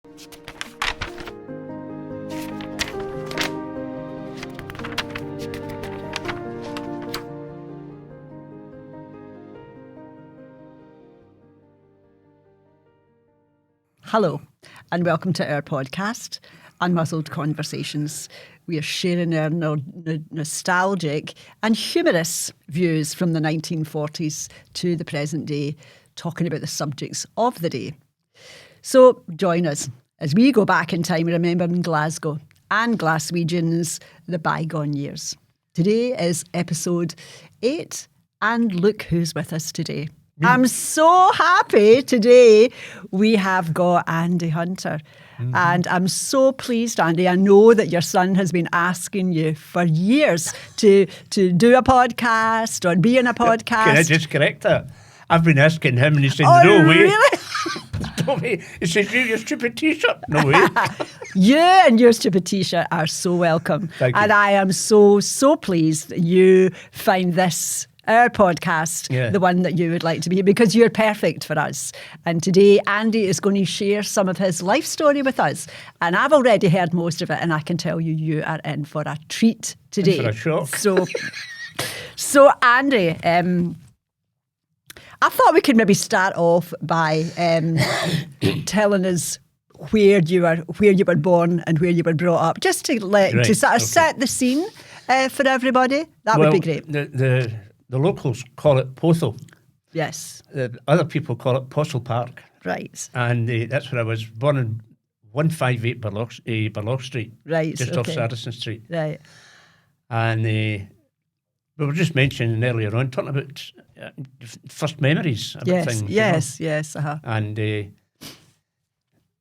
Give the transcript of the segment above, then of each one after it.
Hello, and welcome to our podcast, Unmuzzled Conversations. We are sharing our nostalgic and humorous views from the 1940s to the present day, talking about the subjects of the day. So join us as we go back in time, remembering Glasgow and Glaswegians, the bygone years. Today is episode 8, and look who's with us today. I'm so happy today we have got Andy Hunter. Mm-hmm. And I'm so pleased, Andy. I know that your son has been asking you for years to do a podcast or be in a podcast. Can I just correct that? I've been asking him and he said, oh, no way. Really? No way. He said, your stupid T-shirt. No way. You and your stupid T-shirt are so welcome. Thank you. And I am so pleased that you find this our podcast, the one that you would like to be, because you're perfect for us. And today, Andy is going to share some of his life story with us. And I've already heard most of it, and I can tell you, you are in for a treat today. In for a shock. So Andy, I thought we could maybe start off by telling us where you were born and where you were brought up, just to sort of set the scene for everybody. That would be great. The locals call it Possil. Yes. The other people call it Possil Park. Right. And that's where I was born, in 158 Burlock Street. Right. Just off Saracen Street. Right. And we were just mentioning earlier on, talking about first memories about things. Yes. Uh-huh. And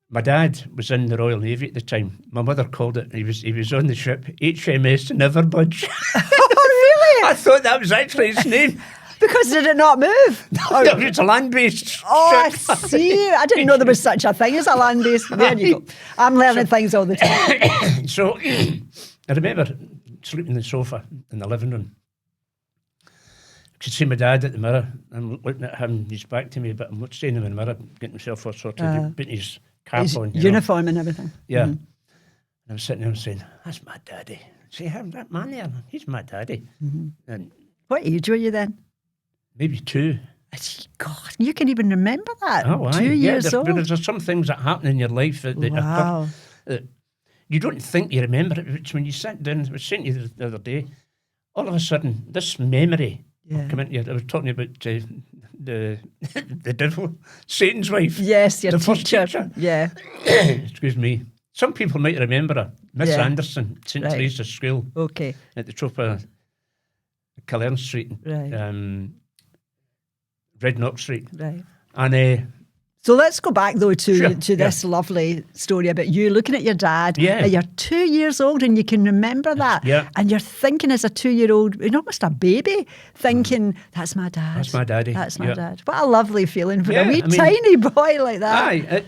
my dad was in the Royal Navy at the time. My mother called it, he was on the ship HMS Never Budge. I thought that was actually his name. Because did it not move? No, it was a land-based ship. I see. I didn't know there was such a thing as a land-based. There you go. I'm learning things all the time. So I remember sleeping on the sofa in the living room. I could see my dad at the mirror. I'm looking at him, he's back to me, but I'm staying in the mirror, getting himself all sorted, putting his cap on. Uniform and everything. Yeah. Mm-hmm. And I was sitting there saying, that's my daddy. See him, that man there, he's my daddy. Mm-hmm. And what age were you then? Maybe 2. God, you can even remember that. Oh, 2 years old. There's some things that happen in your life that you don't think you remember it. It's when you sit down, I was saying to you the other day, all of a sudden, this memory come into you. I was talking about the devil, Satan's wife. Yes, your the first teacher. Yeah. Excuse me. Some people might remember her, Miss Anderson, St. Teresa's School. Okay. At the top of Killern Street, Red Knock Street. Right. And so let's go back though to this lovely story about you looking at your dad. Yeah. You're 2 years old and you can remember that. Yeah. And you're thinking as a 2-year-old, you're almost a baby, thinking, that's my dad. That's my daddy. That's my dad. What a lovely feeling for a wee I mean, tiny boy like that. Aye,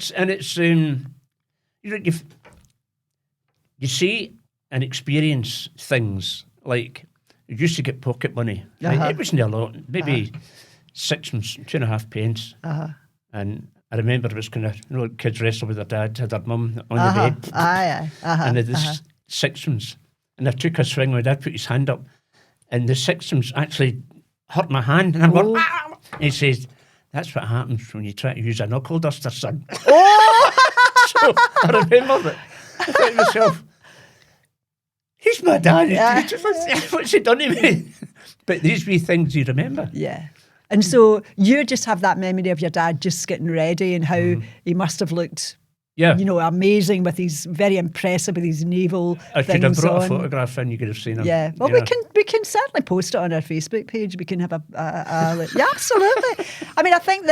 you see and experience things like you used to get pocket money. Right? It wasn't a lot, maybe 6 and 2.5 pence. And I remember it was kind of, kids wrestle with their dad, had their mum on the bed. And they had the 6 ones. And I took a swing, my dad put his hand up, and the 6 ones actually hurt my hand. And I'm going, ah! And he says, that's what happens when you try to use a knuckle duster, son. Oh! So I remember that. I thought to myself, he's my dad. What's he done to me? But these wee things you remember. Yeah. And so you just have that memory of your dad just getting ready and how he must have looked, amazing with these, very impressive with these naval things on. I could have brought a photograph in, you could have seen him. Yeah. Well, we can certainly post it on our Facebook page. We can have yeah, absolutely. I mean, I think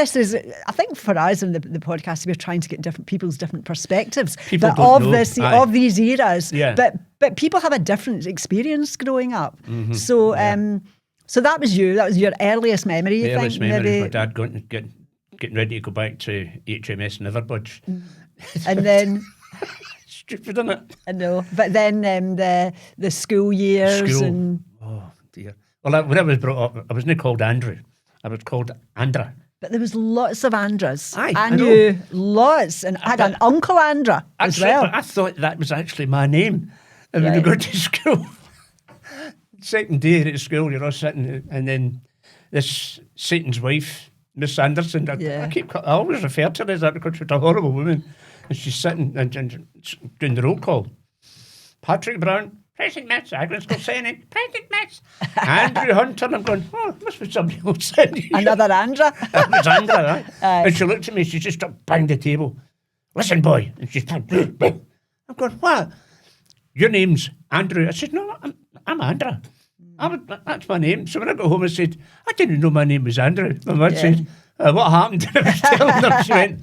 for us in the podcast, we're trying to get people's different perspectives of these eras. Yeah. But people have a different experience growing up. Mm-hmm. So, so that was you. That was your earliest memory. The earliest memory was my dad getting ready to go back to HMS Never Budge. And then stupid, isn't it? I know. But then the school years and oh dear. Well, when I was brought up, I wasn't called Andrew. I was called Andra. But there was lots of Andras. Aye, I I know. knew lots. And I had an uncle Andra as well. But I thought that was actually my name. And when we Right. got to school, second day at school, you're all sitting, and then this Satan's wife, Miss Anderson, I always refer to her as that because she's a horrible woman. And she's sitting and doing the roll call. Patrick Brown, present miss. Agnes Gulseni, present miss. Andrew Hunter. And I'm going, oh, must be somebody else in here. Another Andra. That was Andra, right? And she looked at me, she just banged the table. Listen, boy. And she's I'm going, what? Your name's Andrew. I said, no, I'm Andra. That's my name. So when I got home, I said, I didn't know my name was Andrew. My mum said, what happened? I was telling her. She went,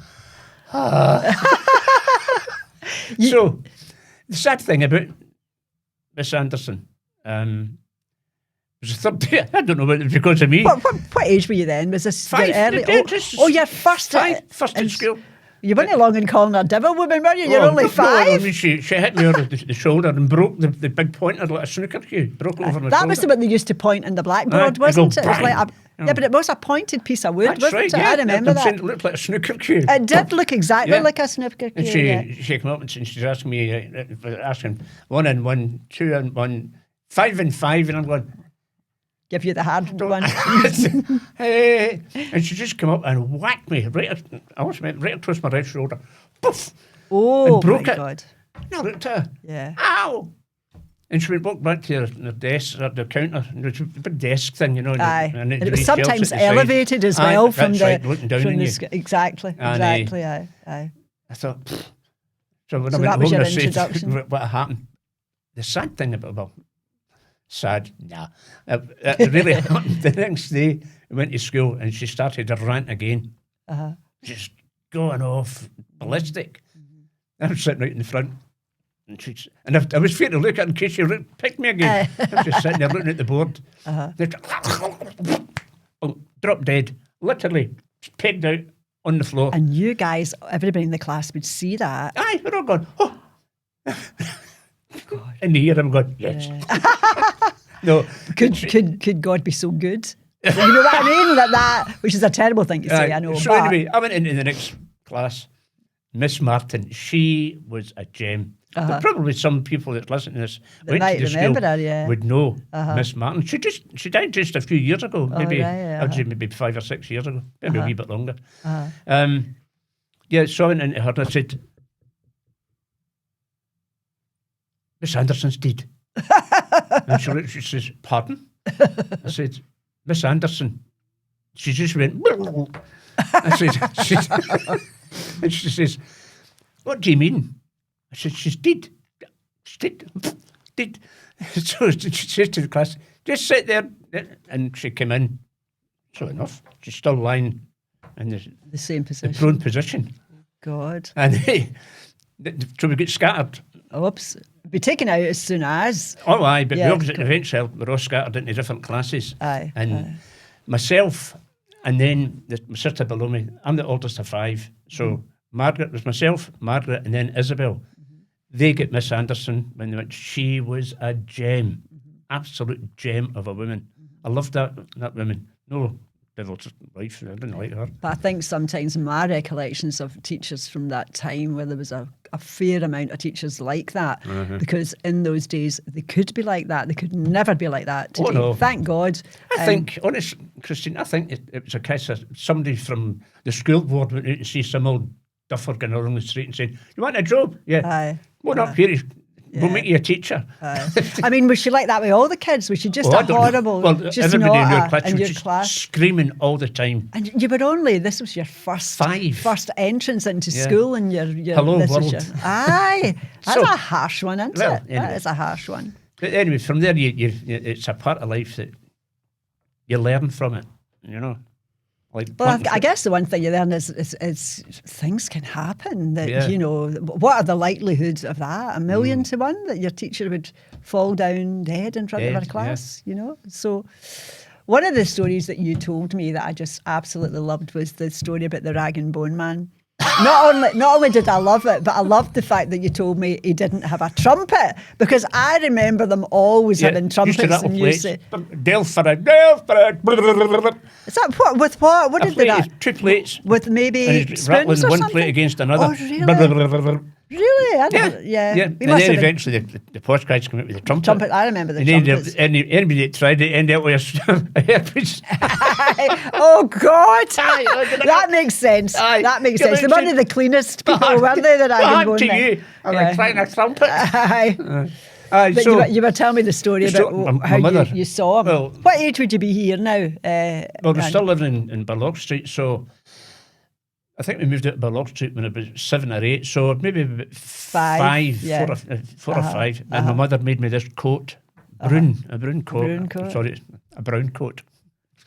So, the sad thing about Miss Anderson was the third day. I don't know whether it was because of me. What age were you then? Was this Five. early? You're first First in school. You weren't long in calling her devil woman, were you? You're only 5. No, I mean, she hit me over the shoulder and broke the big pointer like a snooker cue. Broke over my shoulder. That was what they used to point in the blackboard, wasn't it? It was like but it was a pointed piece of wood, That's wasn't right, it? yeah. I remember that. It looked like a snooker cue. It did look exactly like a snooker cue. And she came up and she's asking me, asking 1 and 1, 2 and 1, 5 and 5, and I'm going, give you the hard one. Hey, and she just came up and whacked me right across my right shoulder. Poof! Oh, and broke my it. God. And I looked at her. Yeah. Ow! And she walked back to her desk, or the counter, and it was a big desk thing, you know. Aye. And it was sometimes elevated as well from the... Right, looking down on you. Exactly, aye. I thought, so when So I that went was home, your I said, introduction. what happened? The sad thing about, well, sad, nah. It really happened. The next day, we went to school and she started to rant again. Just going off ballistic. I was sitting right in the front. And I was afraid to look at her in case she picked me again. I was just sitting there looking at the board. Drop dead. Literally pegged out on the floor. And you guys, everybody in the class would see that. Aye, we're all going, oh. In the ear, I'm going, yes. No. Could God be so good? You know what I mean? That which is a terrible thing to say, I know. So anyway, I went into the next class. Miss Martin, she was a gem. But probably some people that listen to this They might remember her, would know Miss Martin. She died just a few years ago, maybe right, I'd say maybe 5 or 6 years ago, maybe a wee bit longer. So I went into her and I said, Miss Anderson's dead. And she looked, she says, pardon? I said, Miss Anderson. She just went, I said, and she says, what do you mean? I said, she's dead. She's dead. So she says to the class, just sit there. And she came in. Sure enough, she's still lying in the same position. The prone position. God. And so we get scattered. Oops. Be taken out as soon as. Oh, aye, but eventually we're all scattered into different classes. Aye. Myself, and then my sister below me, I'm the oldest of 5. So Margaret was myself, Margaret, and then Isabel. They get Miss Anderson when they went. She was a gem, absolute gem of a woman. I loved that woman. No devil's wife, I didn't like her. But I think sometimes my recollections of teachers from that time where there was a fair amount of teachers like that, because in those days they could be like that. They could never be like that today. Oh, no. Thank God. I think, honest, Christine, I think it was a case of somebody from the school board went out to see some old duffer going along the street and saying, you want a job? Yeah. Aye. Come on up here. We'll make you a teacher. I mean, was she like that with all the kids? Was she just a horrible, just everybody not in your class screaming all the time. And you were this was your first entrance into school, and your hello this world. Was aye, that's a harsh one, isn't it? Anyway. That is a harsh one. But anyway, from there, it's a part of life that you learn from it, you know. Well, I guess the one thing you learn is things can happen. That you know, what are the likelihoods of that? 1,000,000 to 1 that your teacher would fall down dead in front of her class. You know, so one of the stories that you told me that I just absolutely loved was the story about the rag and bone man. Not only did I love it, but I loved the fact that you told me he didn't have a trumpet, because I remember them always having trumpets. And you say, Delford. is that what? With what? What did they? 2 plates. With maybe And he's spoons rattling or one something? plate against another. Oh, really? Really? I never, yeah. Yeah. He And must then have been- eventually the posh guys come out with the trumpet. trumpet. I remember the And then trumpets. anybody that tried it ended up with a hairpiece. Oh God, that makes sense. Aye. That makes Yeah, sense. They but weren't the cleanest people, weren't they? That I can go to in you. I'm like trying a trumpet. Aye. Aye, But so, you were telling me the story about my how mother. you saw him. Well- What age would you be here now? well, we're Randy? still living in Burlock Street, so I think we moved out to Burlock Street when I was 7 or 8, so maybe about five, yeah. four or five. And my mother made me this coat, a brown coat. brown coat. Sorry, a brown coat.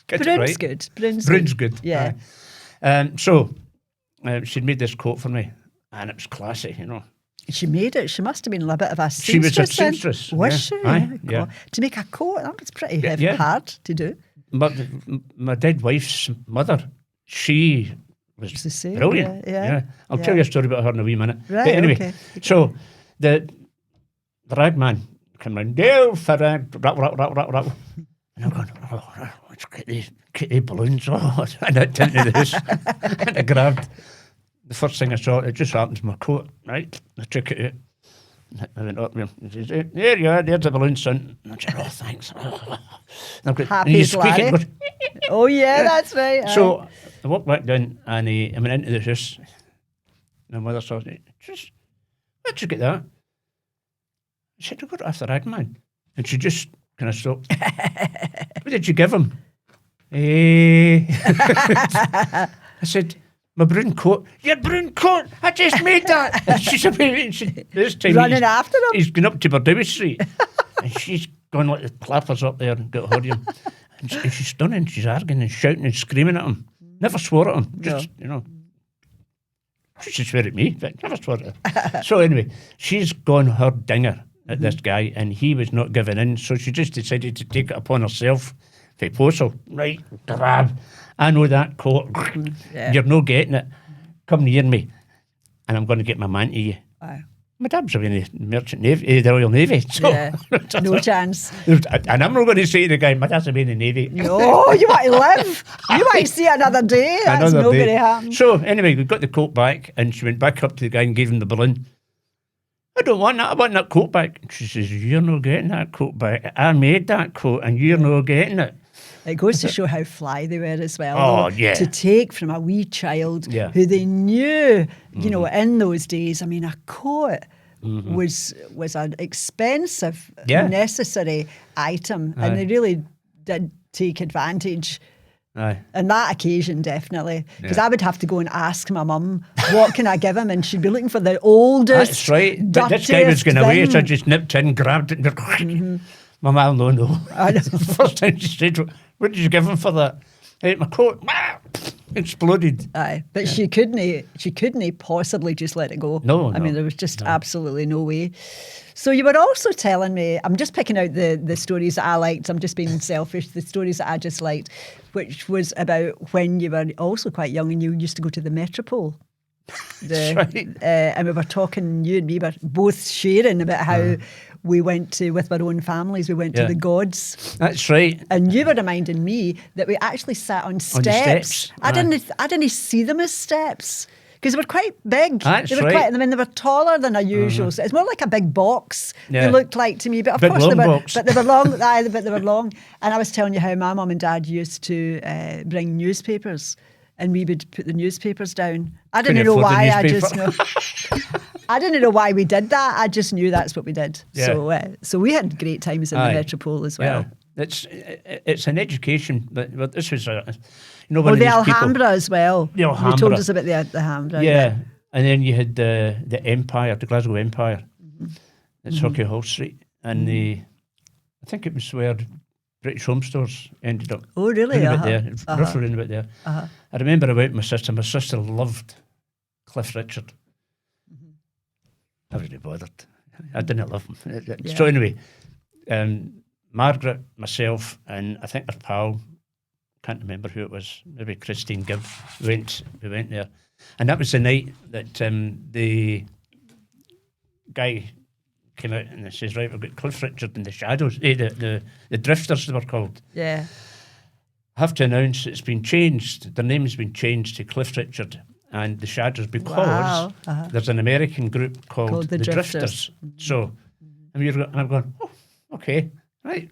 Get it Brown's right? good. Brown's good. Yeah. Aye. So she'd made this coat for me, and it was classy, you know. She made it. She must have been a bit of a seamstress. She was a then. seamstress, Was yeah. she? Aye, God. yeah. To make a coat, that was pretty Yeah. hard to do. My dead wife's mother, she was It's the same. brilliant. Yeah. I'll tell you a story about her in a wee minute. Right, But anyway, okay. so the rag man came round, Dale for rag, rattle. And I'm going, let's get these balloons. Oh, and I went into the house and I grabbed the first thing I saw. It just happened to my coat, right? I took it out. I went up there. He says, there you are, there's the balloon, son. And I said, oh, thanks. And I'm going, Happy and you as squeak it, Larry. it goes, Oh, yeah, that's right. aye. so I walked back down and I went into the house. My mother saw it. Just, where'd you get that? I said, I got it off the rag man. And she just kind of stopped. What did you give him? I said, my brown coat. Your brown coat? I just made that. And she's this time Running after him. He's gone up to Bordowie Street. And she's gone like the clappers up there and got hold of him. And she's stunning. She's arguing and shouting and screaming at him. Never swore at him. Just, you know. She should swear at me, but never swore at her. So anyway, she's gone her dinger at this guy, and he was not giving in. So she just decided to take it upon herself. For Possil, right, grab. I know that coat. Yeah. You're no getting it. Come near me, and I'm going to get my man to you. Aye. My dad's in the Merchant Navy, the Royal Navy. So, Yeah. No chance. And I'm not going to say to the guy, my dad's in the Navy. No, you want to live. You want to see another day. That's Another not day. going to happen. So anyway, we got the coat back, and she went back up to the guy and gave him the balloon. I don't want that. I want that coat back. She says, you're not getting that coat back. I made that coat, and you're not getting it. It goes to show how fly they were as well. Oh, though, yeah. To take from a wee child Yeah. who they knew, you know, in those days, I mean, a coat was an expensive, Yeah. necessary item. Aye. And they really did take advantage. Aye. On that occasion, definitely. Because Yeah. I would have to go and ask my mum, what can I give him? And she'd be looking for the oldest, That's right. But this guy was dirtiest going away, so I thing. just nipped in, grabbed it, and my mum, no. I know. The first time she said, what did you give him for that? I ate my coat. Exploded. Aye, but she couldn't possibly just let it go. No, I no, mean, there was just absolutely no way. So you were also telling me, I'm just picking out the stories that I liked. I'm just being selfish. The stories that I just liked, which was about when you were also quite young and you used to go to the Metropole. That's right. And we were talking, you and me were both sharing about how we went to, with our own families, we went to Yeah. the gods. That's right. And you were reminding me that we actually sat on steps. steps, I aye. didn't see them as steps because they were quite big. That's they were right. I mean, they were taller than a usual. So it's more like a big box. Yeah. They looked like to me, but of Big course long they were. box. But they were long. Aye, but they were long. And I was telling you how my mum and dad used to bring newspapers. And we would put the newspapers down. I didn't Couldn't know afford the why. I just newspaper. know. I didn't know why we did that. I just knew that's what we did. Yeah. So we had great times in Aye. the Metropole as well. Yeah. It's an education, but this was one Oh, of the these people. Alhambra as well. The You told Alhambra. us about the Alhambra. Yeah, and then you had the Empire, the Glasgow Empire. It's Hockey Hall Street, and I think it was where British Home Stores ended up. Oh, really? Round about there, roughly round about there. I remember I went with my sister. My sister loved Cliff Richard. I wasn't bothered. I didn't love him. So anyway, Margaret, myself, and I think our pal, can't remember who it was, maybe Christine Gibb. We went there. And that was the night that the guy came out and says, right, we've got Cliff Richard and the Shadows, the Drifters they were called. Yeah. I have to announce it's been changed. Their name's been changed to Cliff Richard and the Shadows because there's an American group called the Drifters. So, and I'm going, oh, okay, right.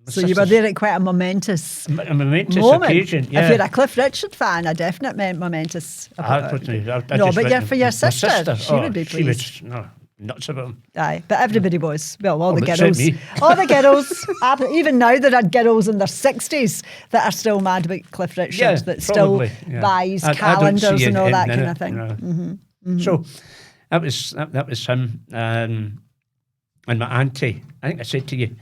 So you were there at quite a momentous moment. Occasion. Yeah. If you're a Cliff Richard fan, a definite momentous. But you're for your sister. She would be pleased. She was nuts about him. Aye, but everybody was. Well, all the girls. All the girls. Even now there are girls in their 60s that are still mad about Cliff Richard, that still buys calendars and all that kind of thing. So that was him. And my auntie, I think I said to you,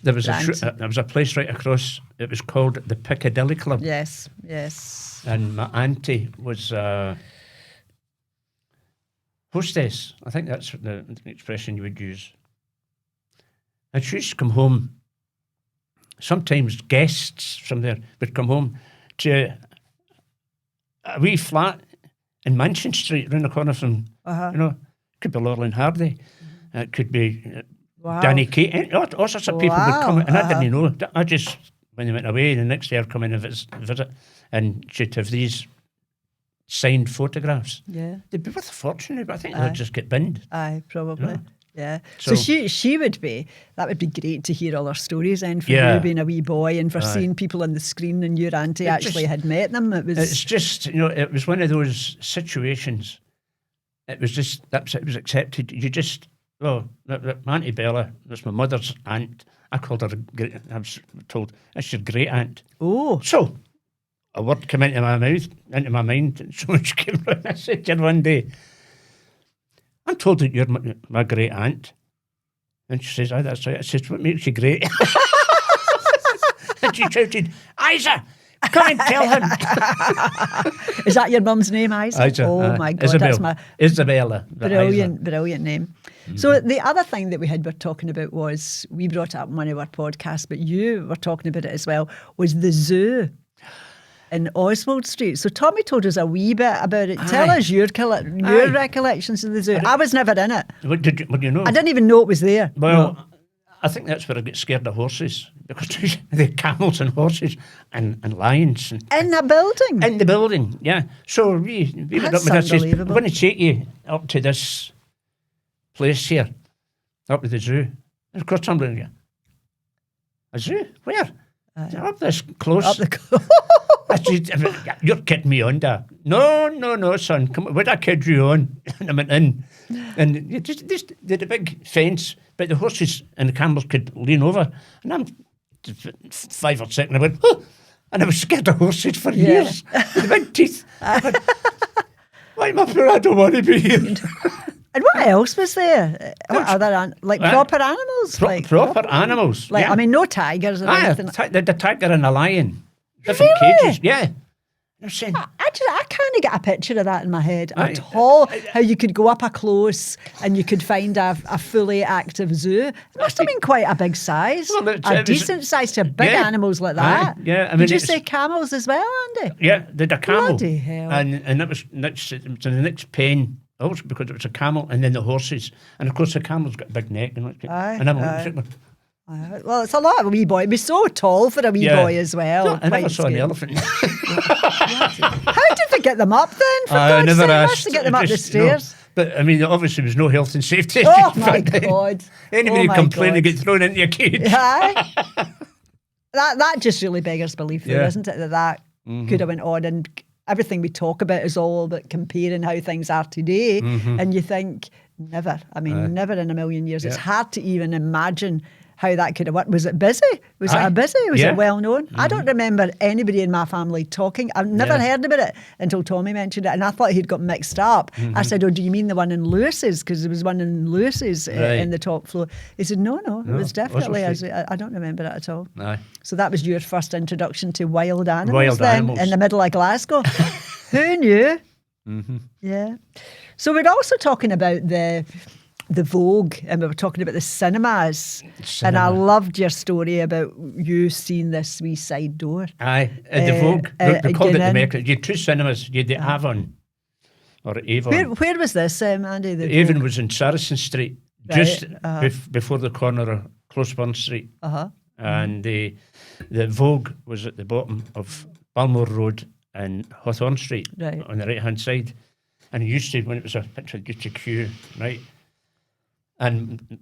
there was a place right across. It was called the Piccadilly Club. Yes. And my auntie was hostess. I think that's the expression you would use. And she used to come home. Sometimes guests from there would come home to a wee flat in Mansion Street, round the corner from, could be Laurel and Hardy. It could be Danny Kate. All sorts of people would come, and I didn't know. I just, when they went away, the next day I'd come in and visit, and she'd have these signed photographs. Yeah. They'd be worth a fortune, but I think they'd just get binned. Aye, probably. Yeah. So she would be, that would be great to hear all her stories then from you being a wee boy and for seeing people on the screen and your auntie actually had met them. It's just, it was one of those situations. It was just, it was accepted. You just, Auntie Bella, that's my mother's aunt. I called her I was told, that's your great aunt. Oh. So, a word came into my mind, and so she came round. I said to her one day, I'm told that you're my great aunt. And she says, that's right. I said, what makes you great? And she shouted, Isa, come and tell him. Is that your mum's name, Isa? Isa, oh my God, Isabel. that's my Isabella. Brilliant name. Mm-hmm. So the other thing that we were talking about was, we brought it up in one of our podcasts, but you were talking about it as well, was the zoo in Oswald Street. So Tommy told us a wee bit about it. Tell us your recollections of the zoo. I was never in it. What did you know? I didn't even know it was there. Well, I think that's where I get scared of horses, because the camels and horses and lions. In the building? In the building, yeah. So we went up with this. I'm going to take you up to this place here, up to the zoo. And of course, I'm going, a zoo? Where? Up this close. Up the close. I said, you're kidding me on that. No, son. Come on, would I kid you on? And I went in. And they had a big fence, but the horses and the camels could lean over. And I'm 5 or 6, and I went, oh! And I was scared of horses for years. The big teeth. Went, why, my poor, I don't want to be here. And what else was there? What other proper animals? Proper animals. I mean, no tigers or anything. The tiger and a lion. Different cages. Yeah. I can't get a picture of that in my head at all. How you could go up close and you could find a fully active zoo. It must have been quite a big size. Well, a decent size to big animals like that. Did you say camels as well, Andy? Yeah, did a camel. Bloody hell. And that was the next pen. Also because it was a camel, and then the horses, and of course the camel's got a big neck, and well, it's a lot of a wee boy. It'd be so tall for a wee boy as well. No, I never saw an elephant. How did they get them up then? For I never asked. To get them up the stairs. No. But I mean, obviously, there was no health and safety. Oh my God! Anybody complain to get thrown into a cage? That just really beggars belief, though, isn't it? That could have went on, and everything we talk about is all about comparing how things are today, and you think never. I mean, never in a million years. It's hard to even imagine how that could have worked. Was it busy? Was it busy? Was it well known? I don't remember anybody in my family talking. I've never heard about it until Tommy mentioned it, and I thought he'd got mixed up. I said, oh, do you mean the one in Lewis's? Because there was one in Lewis's in the top floor. He said, no, it was definitely, I don't remember it at all. So that was your first introduction to wild animals in the middle of Glasgow. Who knew? Yeah. So we're also talking about the the Vogue, and we were talking about the cinemas. And I loved your story about you seeing this wee side door. Aye, the Vogue. They called it the Mecca. You had two cinemas. You had the Avon, or Avon. Where was this, Andy? The Avon was in Saracen Street, just before the corner of Closeburn Street. And the Vogue was at the bottom of Balmore Road and Hawthorne Street on the right-hand side. And it used to, when it was a picture, it used to queue, right? And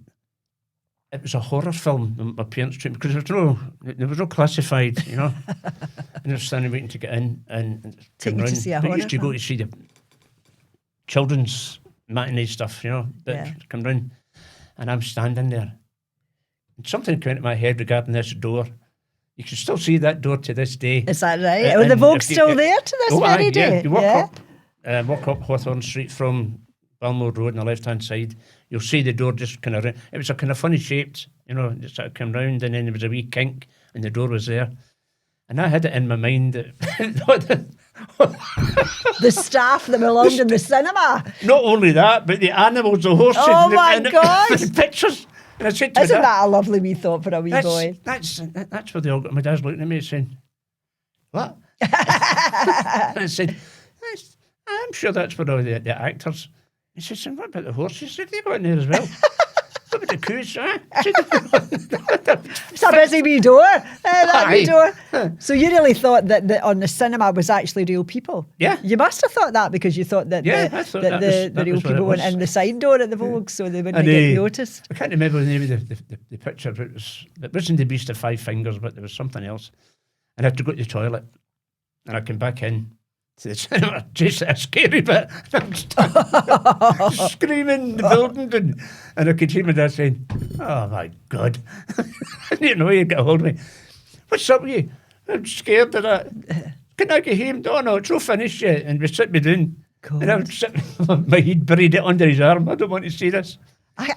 it was a horror film, my parents took me, because there was no classified, you know. And they were standing waiting to get in. And take you to see a horror film. Used to go to see the children's matinee stuff, you know, that come round. And I'm standing there. And something came into my head regarding this door. You can still see that door to this day. Is that right? Oh, the Vogue's still there to this very day? Yeah. You walk up Hawthorne Street from Balmore Road on the left-hand side. You'll see the door just kind of... It was a kind of funny shaped, you know, just sort of came round, and then there was a wee kink and the door was there. And I had it in my mind that... the staff that belonged in the cinema. Not only that, but the animals, the horses... Oh, my God! The pictures... And I said to Isn't that a lovely wee thought for a wee boy? That's where they all got... My dad's looking at me saying, what? And I said, I'm sure that's where all the actors... He says, what about the horses? I said, they go in there as well. What about the coos? It's a busy wee door. That wee door. So you really thought that on the cinema was actually real people? Yeah. You must have thought that because you thought that the real people went in the side door at the Vogue, so they wouldn't get noticed. I can't remember the name of the picture, but it wasn't the Beast of Five Fingers, but there was something else. And I had to go to the toilet, and I came back in to the cinema, just a scary bit. I'm screaming in the building, and I could hear my dad saying, oh my God. I didn't know he'd get a hold of me. What's up with you? I'm scared of that. Can I get him? Oh no, it's not finished yet. And we sit me down. And I was sitting, my he'd buried it under his arm. I don't want to see this. I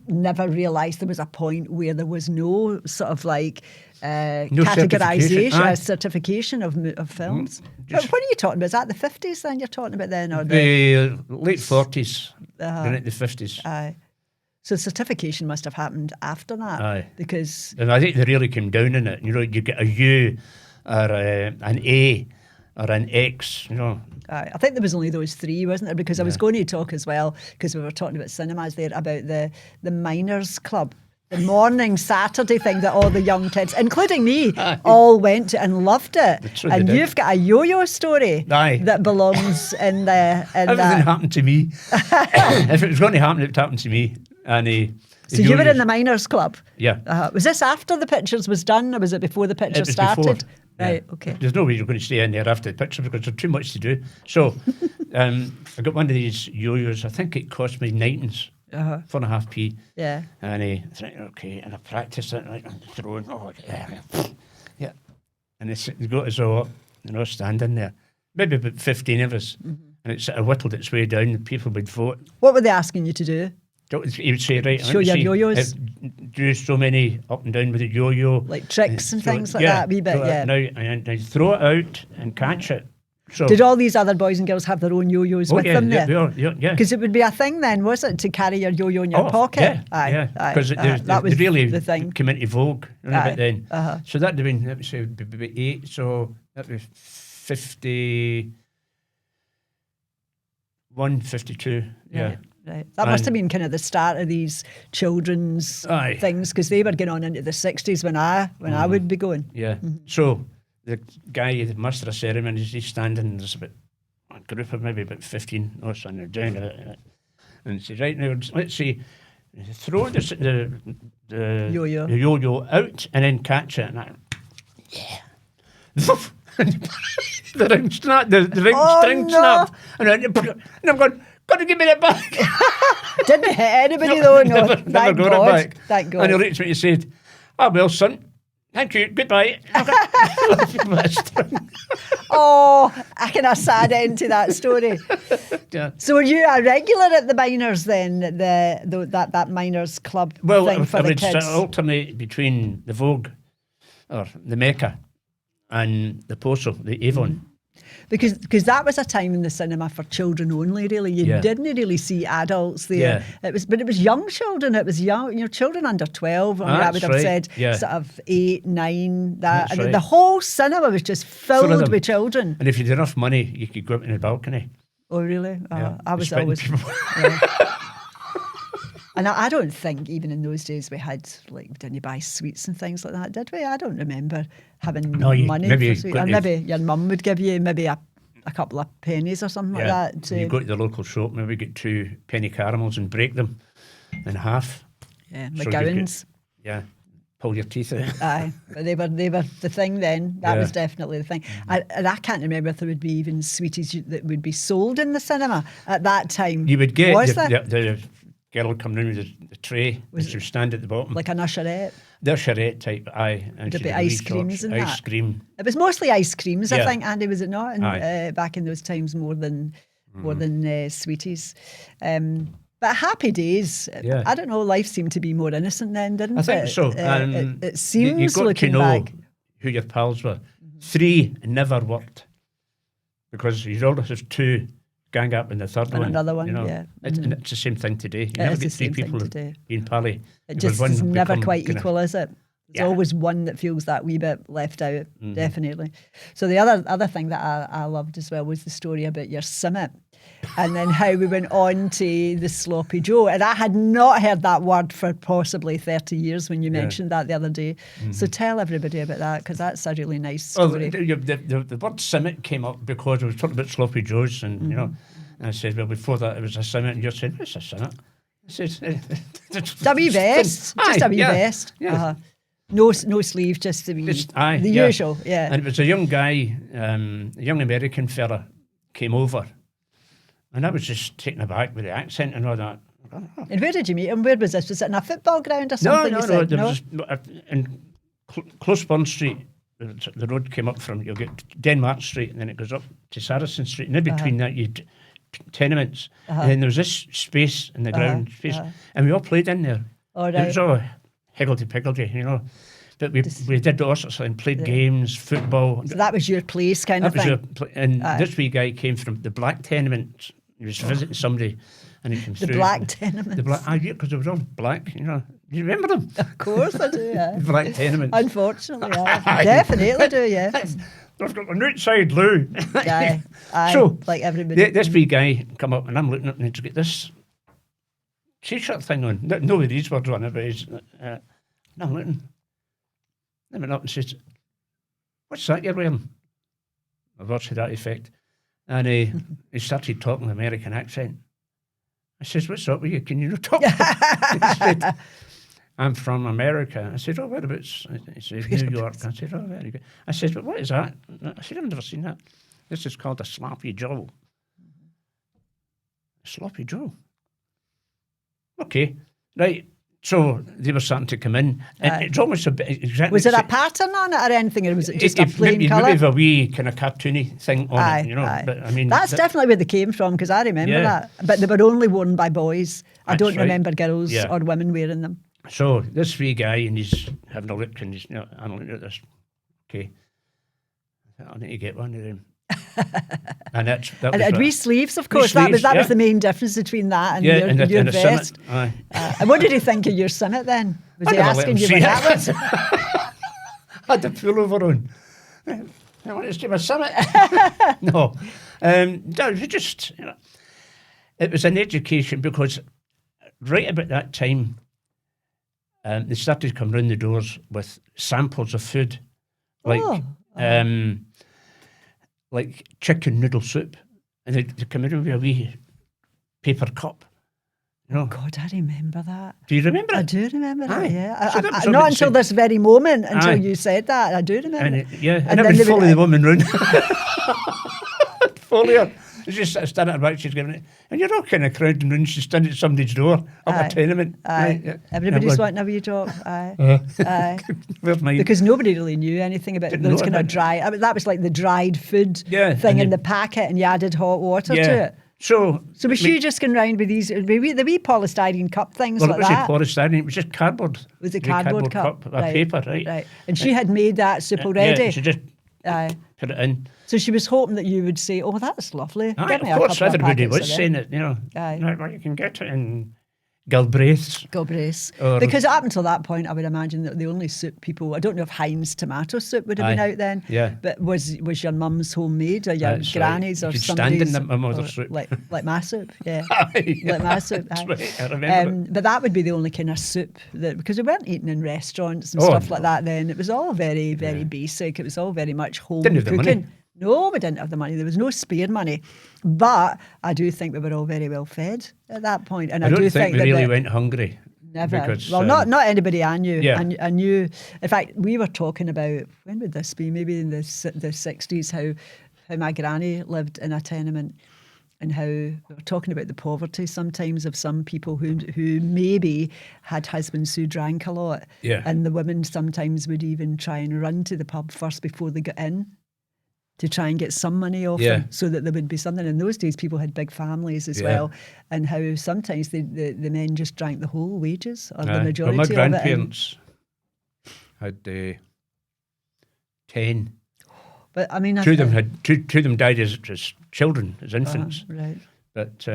never realised there was a point where there was no sort of like categorisation, certification of films. But what are you talking about? Is that the 50s then you're talking about then? Or the late 40s, into the 50s. Aye. So certification must have happened after that. Aye. Because... And I think they really came down in it. You know, you get a U or an A or an X, you know. I think there was only those three, wasn't there? Because I was going to talk as well, because we were talking about cinemas there, about the Miners Club, the morning Saturday thing that all the young kids, including me, all went to and loved it. And you've got a yo-yo story that belongs in the... Everything happened to me. If it was going to happen, it happened to me. And so you were in the Miners Club? Yeah. Was this after the pictures was done, or was it before the pictures started? Before. Right, okay. There's no way you're going to stay in there after the picture because there's too much to do. So I got one of these yo-yos. I think it cost me 9pence, 4.5p. Yeah. And I think, okay, and I practiced it, like, throwing, yeah. And they got us all up, you know, standing there. Maybe about 15 of us. And it sort of whittled its way down, and people would vote. What were they asking you to do? He would say, right, show your yo-yos. Do so many up and down with the yo-yo. Like tricks and things like that, a wee bit, yeah. Now throw it out and catch it. So, did all these other boys and girls have their own yo-yos with them there? Yeah. Because it would be a thing then, was it, to carry your yo-yo in your pocket? Yeah, because that was really the thing. Came into vogue a bit then. So that'd have been, let me say, 8, so that'd be 51, 52, yeah. Right. That must have been kind of the start of these children's things, because they were getting on into the 60s when I would be going. Yeah. So the guy, the master of ceremonies, he's standing, there's about a group of maybe about 15 or so, and they're doing it. And he says, right now, let's see, throw the yo-yo out and then catch it. And the ring snapped, the ring string snapped. And I'm going, got to give me that back. Didn't hit anybody though, no. Never got it back. Thank God. And he looked at me and said, well, son, thank you, goodbye. Oh, I can have sad end to that story. Yeah. So were you a regular at the Miners then, that Miners Club thing for the kids? I would alternate between the Vogue, or the Mecca, and the Possil, the Avon. Because that was a time in the cinema for children only. Really, you didn't really see adults there. It was young children. It was young, children under 12. I would have said sort of 8, 9. The whole cinema was just filled with children. And if you had enough money, you could go up in the balcony. Oh, really? I was always. And I don't think even in those days we had, didn't you buy sweets and things like that, did we? I don't remember having money for sweets. Or maybe your mum would give you maybe a couple of pennies or something like that. You go to the local shop, maybe get 2 penny caramels and break them in half. Yeah, McGowan's. Pull your teeth out. Aye, but they were the thing then. That was definitely the thing. And I can't remember if there would be even sweeties that would be sold in the cinema at that time. You would get the girl would come in with the tray, and she would stand at the bottom. Like an usherette? The usherette type, aye. And there'd be ice creams and ice cream. It was mostly ice creams, I think, Andy, was it not? Back in those times more than sweeties. But happy days. I don't know, life seemed to be more innocent then, didn't it? I think so. It seems you got looking to know back. who your pals were. 3 never worked because you'd always have 2 gang up in the third and one. Another one, and it's the same thing today. You never get 3 people being pally. It just is never quite equal, is it? There's always one that feels that wee bit left out, definitely. So the other thing that I loved as well was the story about your summit. And then how we went on to the Sloppy Joe. And I had not heard that word for possibly 30 years when you mentioned that the other day. So tell everybody about that, because that's a really nice story. Well, the word summit came up because we were talking about Sloppy Joes, and and I said, well, before that it was a summit, and you said, what's a summit? I said, W vest, just a wee vest. No sleeve, just the usual. Yeah. And it was a young guy, a young American fella came over. And I was just taken aback with the accent and all that. And where did you meet him? Where was this? Was it in a football ground or something? No. There was in close Bond Street. The road came up from, you'll get Denmark Street, and then it goes up to Saracen Street. And in between that, you'd tenements. And then there was this space in the ground space. And we all played in there. All right. It was all higgledy-piggledy, But we did all sorts of things, played games, football. So that was your place kind of thing? And this wee guy came from the black tenement. He was visiting somebody, and he came through. The black tenements? Because they were all black, Do you remember them? Of course I do, yeah. Black tenements. Unfortunately, I definitely do, yeah. They've got an outside loo. Aye, so, like everybody. This wee guy come up, and I'm looking at him to get this T-shirt thing on. No with these words on it, but he's... and I'm looking. I went up and said, what's that you're wearing? A word to that effect. And he started talking American accent. I says, what's up with you? Can you not talk? He said, I'm from America. I said, oh, whereabouts? He said, New York. I said, oh, very good. I said, but what is that? I said, I've never seen that. This is called a sloppy Joe. A sloppy Joe? Okay, right. So they were starting to come in. It's almost a bit exactly. Was there a pattern on it or anything, or was it just a plain colour? Maybe a wee kind of cartoony thing on it, But I mean, that's definitely where they came from, because I remember that. But they were only worn by boys. I don't remember girls or women wearing them. So this wee guy, and he's having a look, and he's, I'm looking at this. Okay, I need to get one of them. And that was had wee sleeves, of course. That was the main difference between that and your vest. And what did he think of your summit then? Was he asking you what that was? I had the pullover on. I want to see my summit. No, it just it was an education, because right about that time they started to come round the doors with samples of food, like chicken noodle soup, and they come in with a wee paper cup. Oh God, I remember that. Do you remember it? I do remember that, yeah. So not until this very moment, until you said that. I do remember it. And then would follow the woman round. Follow her. She's just standing about, she's giving it. And you're all kind of crowding round, she's standing at somebody's door, up a tenement. Everybody's wanting a wee drop. Where's mine? Because nobody really knew anything about those kind of dry. I mean, that was like the dried food thing in the packet, and you added hot water to it. So was she just going round with these, the wee polystyrene cup things like that? Well, it wasn't polystyrene, it was just cardboard. Was it cardboard cup? A paper, right? And she had made that soup already? Yeah, she just Aye. put it in. So she was hoping that you would say, "Oh, that's lovely. Aye, Give me of a course, couple of everybody packets was of saying them." it, you know. Aye. No, well, you can get it in Galbraith's. Galbraith's. Or- Because up until that point, I would imagine that the only soup people, I don't know if Heinz tomato soup would have been Aye. out then, Yeah. but was your mum's homemade or your That's right. granny's You or could stand somebody's? in my mother's or soup. Like my soup, yeah. Aye. Like my soup. That's aye. right, I remember it. But that would be the only kind of soup that, because we weren't eating in restaurants and Oh, stuff like no. that then. It was all very, very basic. It was all very much home Didn't have the cooking. money. No, we didn't have the money. There was no spare money. But I do think we were all very well fed at that point. And I don't do think we that really went hungry. Never. Because, well, not anybody I knew. Yeah. I knew. In fact, we were talking about, when would this be? Maybe in the 60s, how my granny lived in a tenement, and how we were talking about the poverty sometimes of some people who maybe had husbands who drank a lot. Yeah. And the women sometimes would even try and run to the pub first before they got in, to try and get some money off Yeah. them, so that there would be something. In those days, people had big families as Yeah. well, and how sometimes the men just drank the whole wages or the Well, majority my of it. grandparents had 10. But I mean, Two of them had two of them died as children, as infants. right. But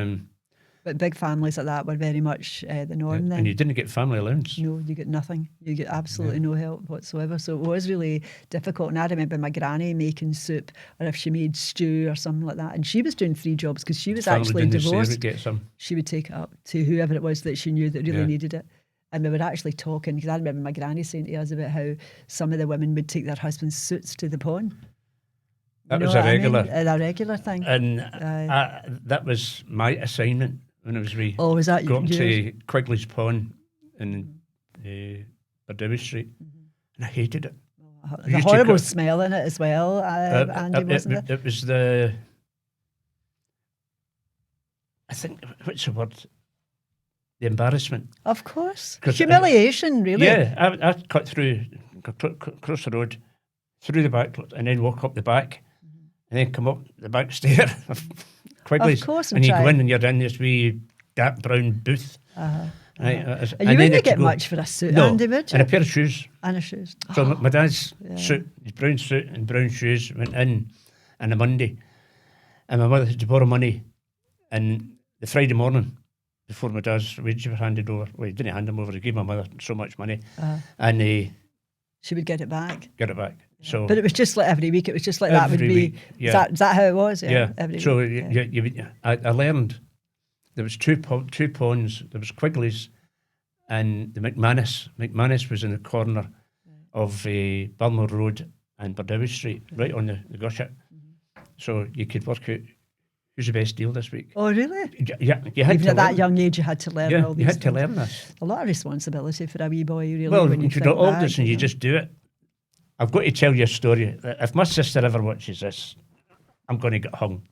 But big families like that were very much the norm then. and you didn't get family allowance. No, you get nothing. You get absolutely no help whatsoever. So it was really difficult. And I remember my granny making soup, or if she made stew or something like that. And she was doing 3 jobs because she was Family actually didn't say divorced. would get some. She would take it up to whoever it was that she knew that really Yeah. needed it. And we were actually talking, because I remember my granny saying to us about how some of the women would take their husbands' suits to the pawn. That You was know a what I mean? regular. A regular thing. And Aye. that was my assignment when I was wee. Oh, was that Got yours? to Quigley's Pond in Bardewy Street, and I hated it. The used to horrible cut- smell in it as well, Andy, wasn't it? It was I think, what's the word? The embarrassment. Of course. 'Cause Humiliation, really. Yeah, I cut through, across the road, through the back, and then walk up the back, and then come up the back stair of Quigley's. Of course, and you try. go in and you're in this wee dark brown booth. Right, And you wouldn't get much for a suit, no, Andy, would you? and a pair of shoes. And a shoes. So my dad's suit, his brown suit and brown shoes, went in on a Monday, and my mother had to borrow money, and the Friday morning before my dad's wages were handed over. Well, he didn't hand them over. He gave my mother so much money, and he She would get it back. got it back. So But it was just like every week. It was just like that would Every be. week, yeah. Is that how it was? yeah, Every so week. I learned there was two ponds. There was Quigley's and the McManus. McManus was in the corner of Balmore Road and Bardewy Street, right on the gushet. So you could work out who's the best deal this week. Oh, really? Yeah, you had Even to at that learn. young age, you had to learn Yeah, all these you had to things. learn this. A lot of responsibility for a wee boy, really. Well, when you you think got all back, this and you know. just do it. I've got to tell you a story. If my sister ever watches this, I'm going to get hung.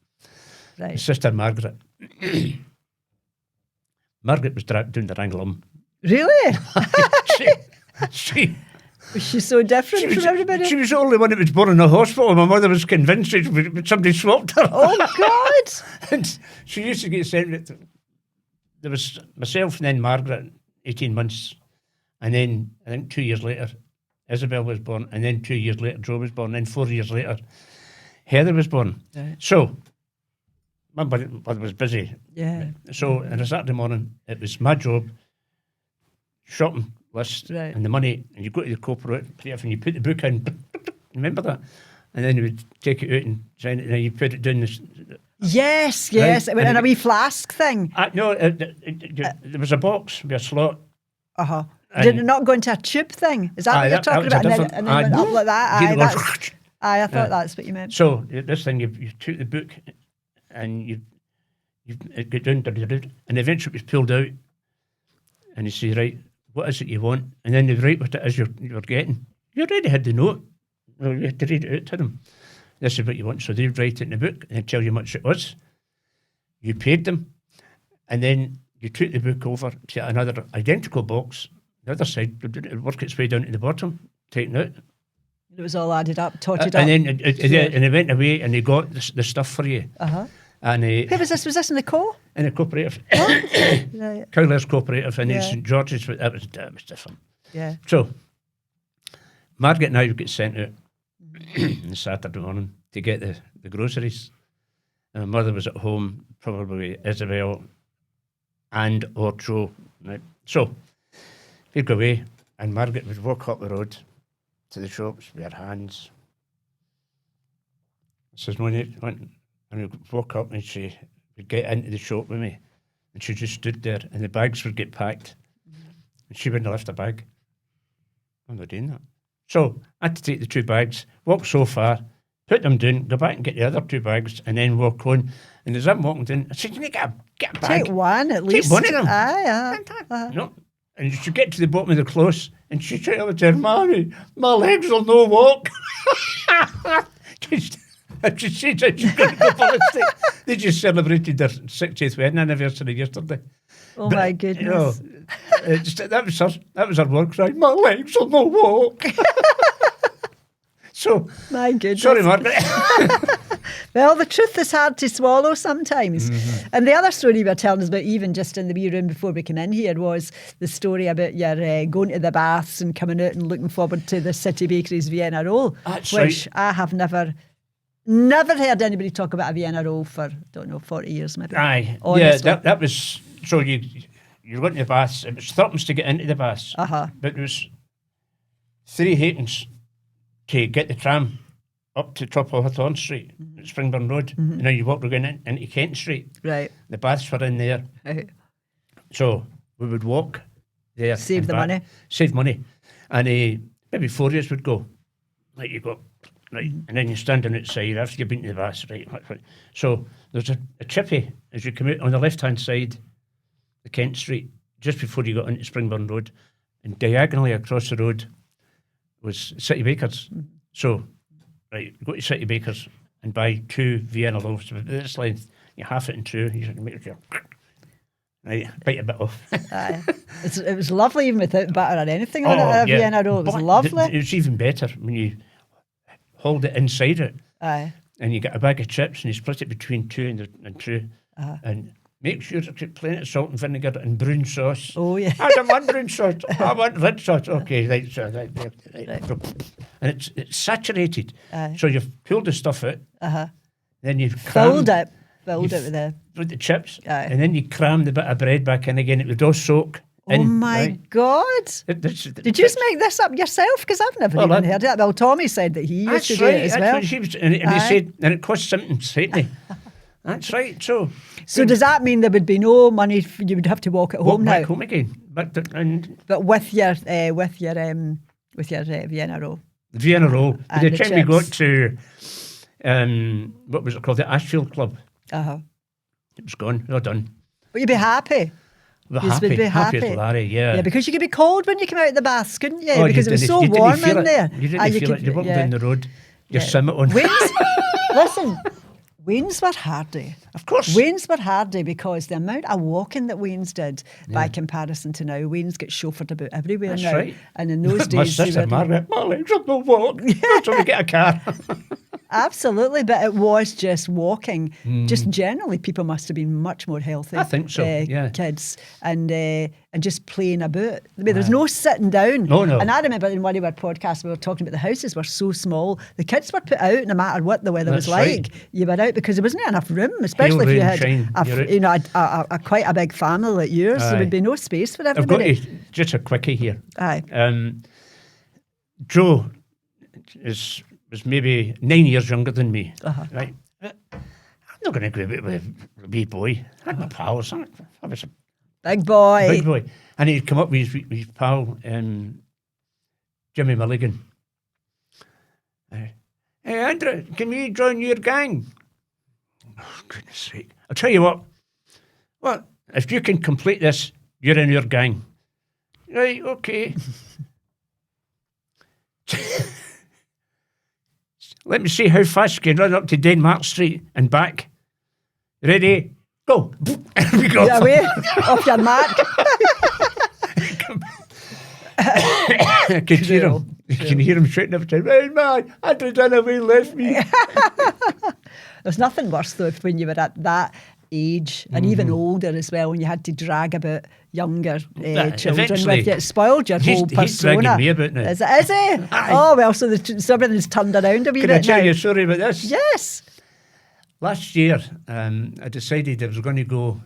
My Right. sister Margaret. Margaret was doing the Wranglum. Really? she Was she so different from everybody? She was the only one that was born in a hospital. My mother was convinced somebody swapped her. Oh, God. And she used to get sent. There was myself and then Margaret, 18 months. And then I think 2 years later, Isabel was born. And then 2 years later, Joe was born. And then 4 years later, Heather was born. Right. So my mother was busy. Yeah. So on a Saturday morning, it was my job, shopping list Right. and the money, and you go to the cooperative and you put the book in, remember that? And then you would take it out and sign it, and then you put it down this. Yes, yes. Right. It went in And a wee flask thing. No, there was a box with a slot. Uh-huh. And- Did it not go into a tube thing? Is that Aye, what you're that talking was a about? different- And then went aye. up like that? Here Aye, it goes. that's, aye, I thought that's what you meant. So this thing, you took the book and it got down, and eventually it was pulled out, and you say, right, what is it you want? And then they write what it is you're getting. You already had the note. Well, you had to read it out to them. This is what you want. So they write it in the book and tell you how much it was. You paid them, and then you took the book over to another identical box. The other side, it would work its way down to the bottom, taken out. It was all added up, totted up. And then and they went away and they got the stuff for you. Uh-huh. And Where was this? Was this in the co? in a cooperative, Right. Cowler's cooperative, and then Yeah. St George's. That was different. Yeah. So Margaret and I would get sent out on Saturday morning to get the groceries. And my mother was at home, probably with Isabel and or Joe. Right? So we'd go away, and Margaret would walk up the road to the shops with her hands. Says, and we'd walk up and she would get into the shop with me, and she just stood there, and the bags would get packed, and she wouldn't lift a bag. I'm not doing that. So I had to take the 2 bags, walk so far, put them down, go back and get the other 2 bags, and then walk on. And as I'm walking down, I said, you need to get a bag. Take one at least. Take one of them. Aye. No. And she get to the bottom of the close, and she tried to tell Mommy, my legs will no walk. And she said that she's going to go for the stick. They just celebrated their 60th wedding anniversary yesterday. Oh, my goodness. You know, that was her work cry. My legs will no walk. So, my goodness. Sorry, Margaret. Well, the truth is hard to swallow sometimes. Mm-hmm. And the other story you were telling us about, even just in the wee room before we came in here, was the story about your going to the baths and coming out and looking forward to the City Bakery's Vienna roll, That's which right. I have never heard anybody talk about a Vienna roll for, 40 years maybe. Aye. Honestly. Yeah, that was, so you went to the baths. It was threepence to get into the baths. But there was 3 halfpence to get the tram up to top of Hawthorne Street, Springburn Road. And now you walk again into Kent Street. Right. The baths were in there. Right. So we would walk there. Save the money. Save money. And maybe 4 years would go. Like you go, right, and then you're standing outside after you've been to the baths, right. So there's a chippy as you come out on the left-hand side, the Kent Street, just before you got into Springburn Road, and diagonally across the road was City Bakers. So, right, go to City Bakers and buy 2 Vienna loaves of this length. You half it in 2, you can make it right, bite a bit off. Aye. It was lovely even without butter or anything on it, a Vienna roll. It was lovely. It was even better when you hold it inside it. Aye. And you get a bag of chips and you split it between 2 and 2. And make sure to put plenty of salt and vinegar and brown sauce. Oh, yeah. I don't want brown sauce. I want red sauce. Okay, right. So right. And it's saturated. Aye. So you've pulled the stuff out. Then you've Filled it with the chips. Aye. And then you cram the bit of bread back in again. It would all soak. Oh my God. Did you just make this up yourself? Because I've never even heard it. Well, Tommy said that he used to do it as well. He said, and it cost something, certainly. That's right. So does that mean there would be no money? You would have to walk at home now. Walk back home again. But with your Vienna roll. The Vienna roll. By And the time we got to what was it called, the Ashfield Club? It was gone. All done. But you'd be happy. We're You would be happy happy. as Larry, yeah. Yeah, because you could be cold when you come out of the baths, couldn't you? Oh, because it was so you didn't warm feel in it. there. You didn't feel it. You're walking down the road. You're on. Waynes were hardy. Of course. Waynes were hardy because the amount of walking that Waynes did by comparison to now, Waynes gets chauffeured about everywhere That's now. right. And in those days, my sister Margaret, my legs will not walk. I'm trying to get a car. Absolutely, but it was just walking. Just generally, people must have been much more healthy. I think so, yeah. Kids and just playing about. I mean, there's no sitting down. No. And I remember in one of our podcasts we were talking about the houses were so small. The kids were put out no matter what the weather was That's right. like. You were out because there wasn't enough room, especially if you had a quite a big family like yours. There would be no space for everybody. I've got just a quickie here. Aye. Joe was maybe 9 years younger than me. Right. I'm not going to go out with a wee boy. I had my pals. I was a Big boy. big boy. And he'd come up with his pal, Jimmy Mulligan. Hey, Andra, can you join your gang? Oh, goodness sake. I'll tell you what. Well, if you can complete this, you're in your gang. Right, okay. Let me see how fast you can run up to Denmark Street and back. Ready? Go. We go. Get away off your mark. I can hear him. You can hear him shouting every time. Hey man, Andrew done away, left me. There's nothing worse though when you were at that age, and even older as well, when you had to drag about younger children eventually, with you. It spoiled your whole persona. He's dragging me about now. Is he? Oh, well, so everything's turned around a wee bit Can I tell now. you a story about this? Yes. Last year, I decided I was going to go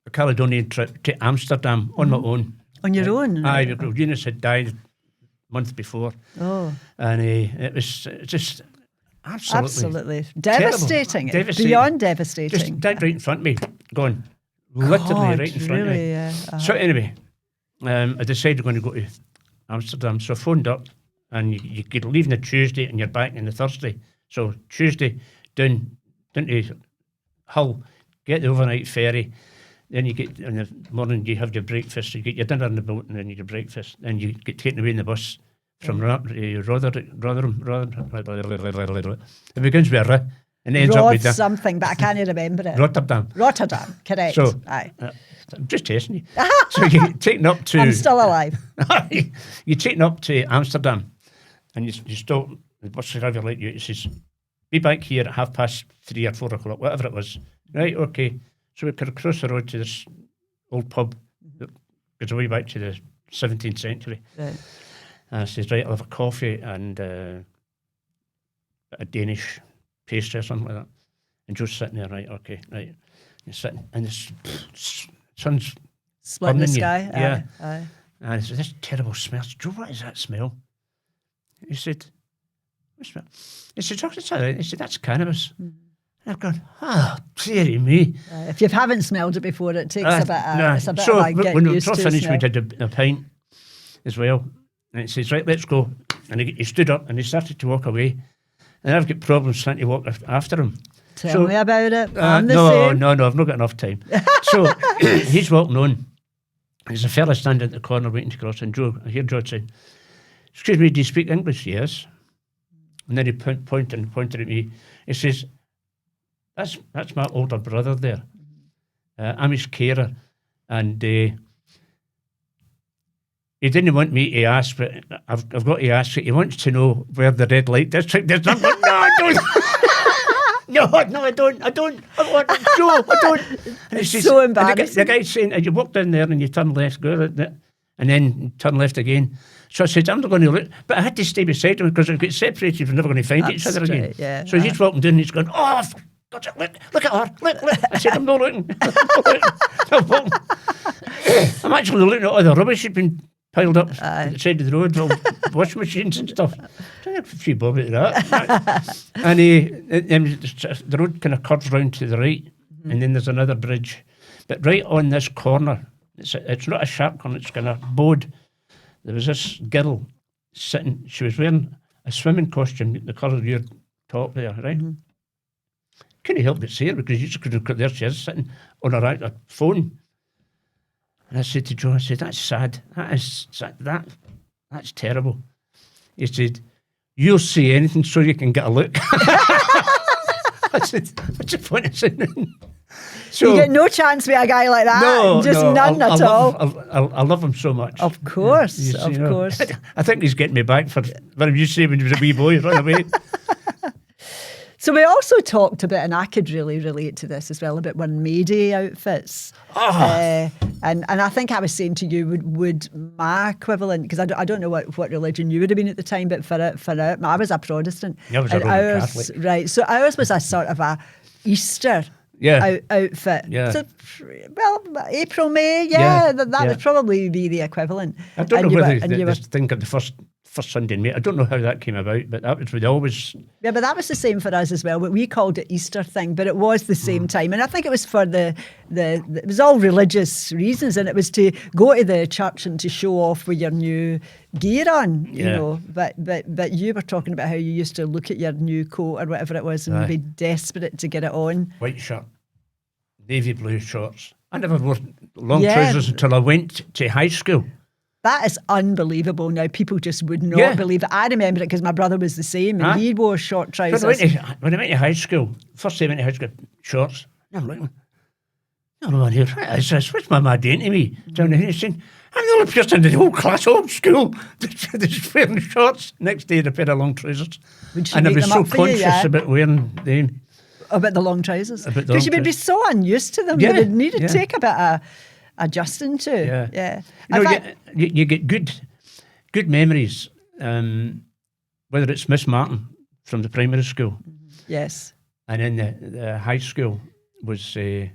a Caledonian trip to Amsterdam on my own. On your own? Aye, because Eunice had died a month before. Oh. And it was just absolutely devastating. Devastating. Beyond devastating. Just died right in front of me, gone. Literally right in front of me. Yeah. So anyway, I decided I'm going to go to Amsterdam. So I phoned up, and you could leave on the Tuesday and you're back on the Thursday. So Tuesday, down to Hull, get the overnight ferry. Then you get, in the morning, you have your breakfast. You get your dinner in the boat, and then you get your breakfast. Then you get taken away in the bus from Rotherham. It begins with a R and ends up with something, but I can't remember it. Rotterdam, correct. So, aye. I'm just testing you. So you get taken up to... I'm still alive. You're taken up to Amsterdam, and you stop, the bus driver like you, it says, be back here at 3:30 or 4 o'clock, whatever it was. Right, okay. So we could across the road to this old pub that goes way back to the 17th century. Right. And I says, right, I'll have a coffee and a Danish pastry or something like that. And Joe's sitting there, right, okay, right. You're sitting, and the sun's split in the sky. Yeah. Aye. And he said, this terrible smell. I said, Joe, what is that smell? He said, what smell? He said, oh, it's all right. He said, that's cannabis. And I've gone, dearie me. If you haven't smelled it before, it takes a bit. It's a bit like getting when used we to finished, smell. we did a pint as well. And he says, right, let's go. And he stood up and he started to walk away. And I've got problems trying to walk after him. Tell me about it. I'm the same. No, I've not got enough time. So he's walking on. There's a fella standing at the corner waiting to cross. And I hear Joe say, excuse me, do you speak English? Yes. And then he pointed at me. He says, that's my older brother there. I'm his carer. And he didn't want me to ask, but I've got to ask it. He wants to know where the red light district is. I'm going, no, I don't. No, I don't. I want Joe, I don't. And it's so embarrassing. The guy's saying, you walk down there and you turn left, go like that, and then turn left again. So I said, I'm not going to look. But I had to stay beside him because if we get separated, we're never going to find each other again. Yeah, so he's walking down and he's going, oh, God, look at her. Look. I said, I'm not looking. I'm actually looking at all the rubbish had been piled up at the side of the road, all washing machines and stuff. A few bob at that. And the road kind of curves round to the right, and then there's another bridge. But right on this corner, it's not a sharp corner, it's kind of bowed. There was this girl sitting, she was wearing a swimming costume, the colour of your top there, right? Couldn't help but see her because you just couldn't look there, she is sitting on her phone. And I said to Joe, I said, that's sad. That's terrible. He said, you'll see anything so you can get a look. I said, what's the point of saying that? So, you get no chance with a guy like that. None at all. I love him so much. Of course, of course. I think he's getting me back for what you say when he was a wee boy, run away. So we also talked about, and I could really relate to this as well, about when Mayday outfits. And I think I was saying to you, would my equivalent, because I don't know what religion you would have been at the time, but for I was a Protestant. I was a Roman Catholic. Right, so ours was a sort of a Easter outfit. Yeah. So, well, April, May, that would probably be the equivalent. I don't know whether they think of the first Sunday in May. I don't know how that came about, but that was always... Yeah, but that was the same for us as well. We called it Easter thing, but it was the same time. And I think it was for it was all religious reasons, and it was to go to the church and to show off with your new gear on, you know. But you were talking about how you used to look at your new coat or whatever it was and be desperate to get it on. White shirt, navy blue shorts. I never wore long trousers until I went to high school. That is unbelievable now. People just would not believe it. I remember it because my brother was the same and he wore short trousers. When I went to high school, first day I went to high school, shorts, I'm looking, no, here, what is this? What's my mad doing to me? Down the he's saying, I'm the only person in the whole class, old school, that's wearing shorts. Next day, I pair of long trousers. And I was so conscious about wearing them. About the long trousers. About the Because long you would be trousers. so unused to them. Yeah, You would need to yeah. take a bit of adjusting to. Yeah. Yeah. You In know, fact, you get good memories, whether it's Miss Martin from the primary school, yes. and in the high school was Mr.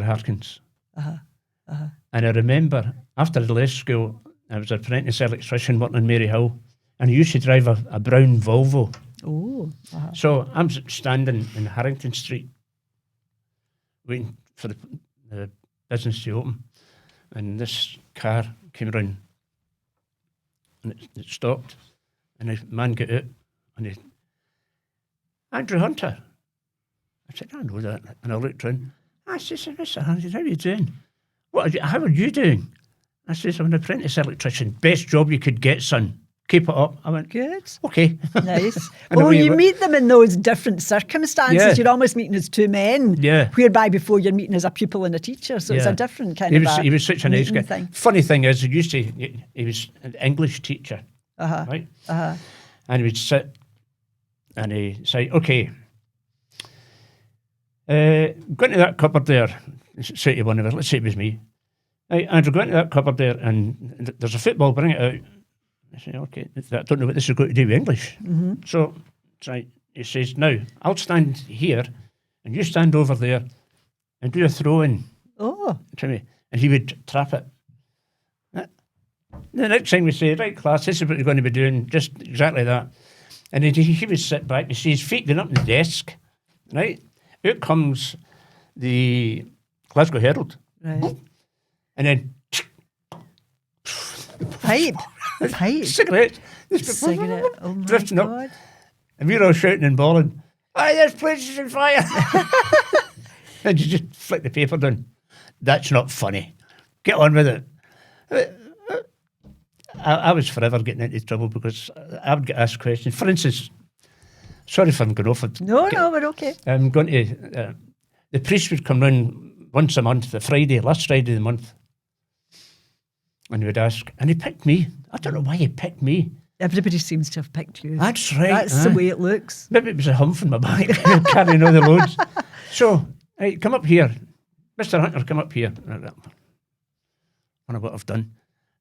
Harkins. And I remember after I left school, I was an apprentice electrician working in Maryhill, and I used to drive a brown Volvo. Oh. So I'm standing in Harrington Street waiting for the business to open, and this car came around and it stopped, and the man got out and he, Andrew Hunter. I said, I know that. And I looked around. I said, Mr. Hunter, how are you doing? How are you doing? I said, I'm an apprentice electrician. Best job you could get, son. Keep it up. I went, Good. okay. Nice. And Well, away when you you went. meet them in those different circumstances, Yeah. you're almost meeting as two men. Yeah. Whereby before you're meeting as a pupil and a techer. So it's Yeah. a different kind He of was, he was such a nice guy. thing. Funny thing is, he was an English teacher, right? And he would sit and he'd say, okay, go into that cupboard there. Say to one of us, let's say it was me. Hey, Andrew, go into that cupboard there and there's a football, bring it out. I say, okay, I don't know what this is going to do with English. So he says, now, I'll stand here and you stand over there and do a throw-in Oh. to me. And he would trap it. The next thing we say, right, class, this is what you're going to be doing, just exactly that. And then he would sit back, you see his feet going up on the desk, right? Out comes the Glasgow Herald. Right. And then Pipe. Pipe. cigarettes. Cigarette. Oh my Drifting up. God. And we're all shouting and bawling, "Aye, this place is on fire." And you just flick the paper down. That's not funny. Get on with it. I was forever getting into trouble because I would get asked questions. For instance, sorry if I'm going off. No, we're okay. I'm going to, the priest would come round once a month, last Friday of the month, and he would ask, and he picked me. I don't know why he picked me. Everybody seems to have picked you. That's right. That's the way it looks. Maybe it was a hump in my back, carrying all the loads. So, hey, come up here. Mr. Hunter, come up here. I wonder what I've done.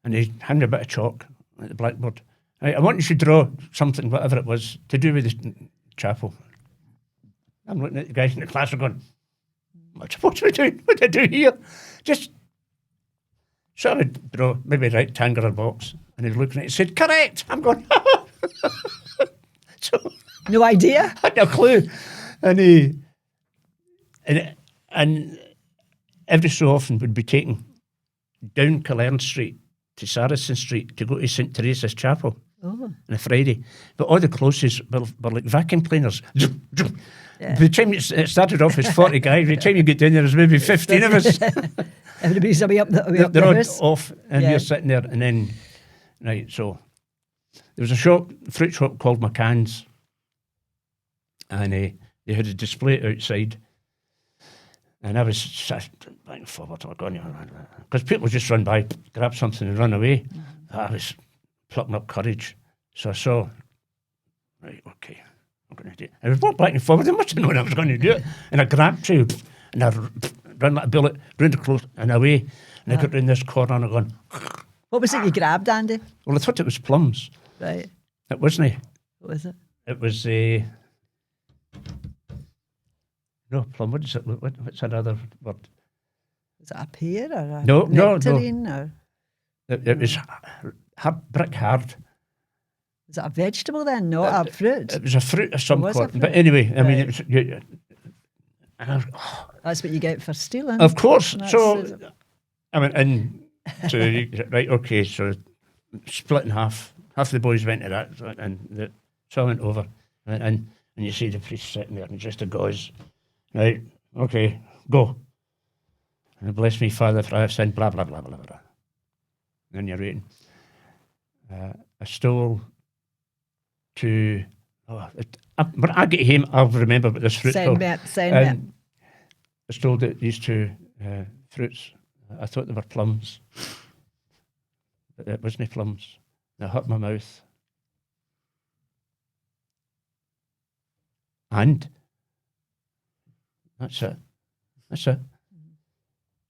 And he handed me a bit of chalk at the blackboard. Hey, I want you to draw something, whatever it was, to do with the chapel. I'm looking at the guys in the class and going, what's supposed to be doing? What did I do here? Just, so I would draw maybe a rectangular box. And he was looking at it and said, correct. I'm going, so No idea. I had no clue. And and every so often would be taken down Killern Street to Saracen Street to go to St. Teresa's Chapel on a Friday. But all the closest were like vacuum cleaners. Yeah. By the time it started off as 40 guys, by the time you get down there, there's maybe 15 of us. Everybody's away up the They're all house. off, and Yeah. we're sitting there, and then, right, so there was a shop, fruit shop called McCann's, and they had a display outside, and I was sat back and forward, because people just run by, grab something and run away. I was plucking up courage, so I saw, right, okay, I'm going to do it. I was walking back and forward, I must have known I was going to do it, and I grabbed two, and I ran like a bullet, round the close and away, and I got round this corner and I gone, What was it you grabbed, Andy? well, I thought it was plums. Right. It wasn't. What was it? It was no plum. What is it? What's another word? Was it a pear or a No. nectarine? Or It was brick hard. was it a vegetable then, not a fruit? It was a fruit of some was a sort. fruit. But anyway, I mean, Right. it was. That's what you get for stealing. Of course. That's So it. I went in to right. Okay, so split in half. Half the boys went to that, and so I went over. I went in, and you see the priest sitting there, and just a gauze. Right. Okay. Go. And bless me, Father, for I have sinned. Blah blah blah blah blah. And you're waiting. I stole to. When I get home, I'll remember what this fruit's Send called. me it, send me I stole these two fruits. I thought they were plums. But it wasn't plums. They hurt my mouth. And That's it. That's it.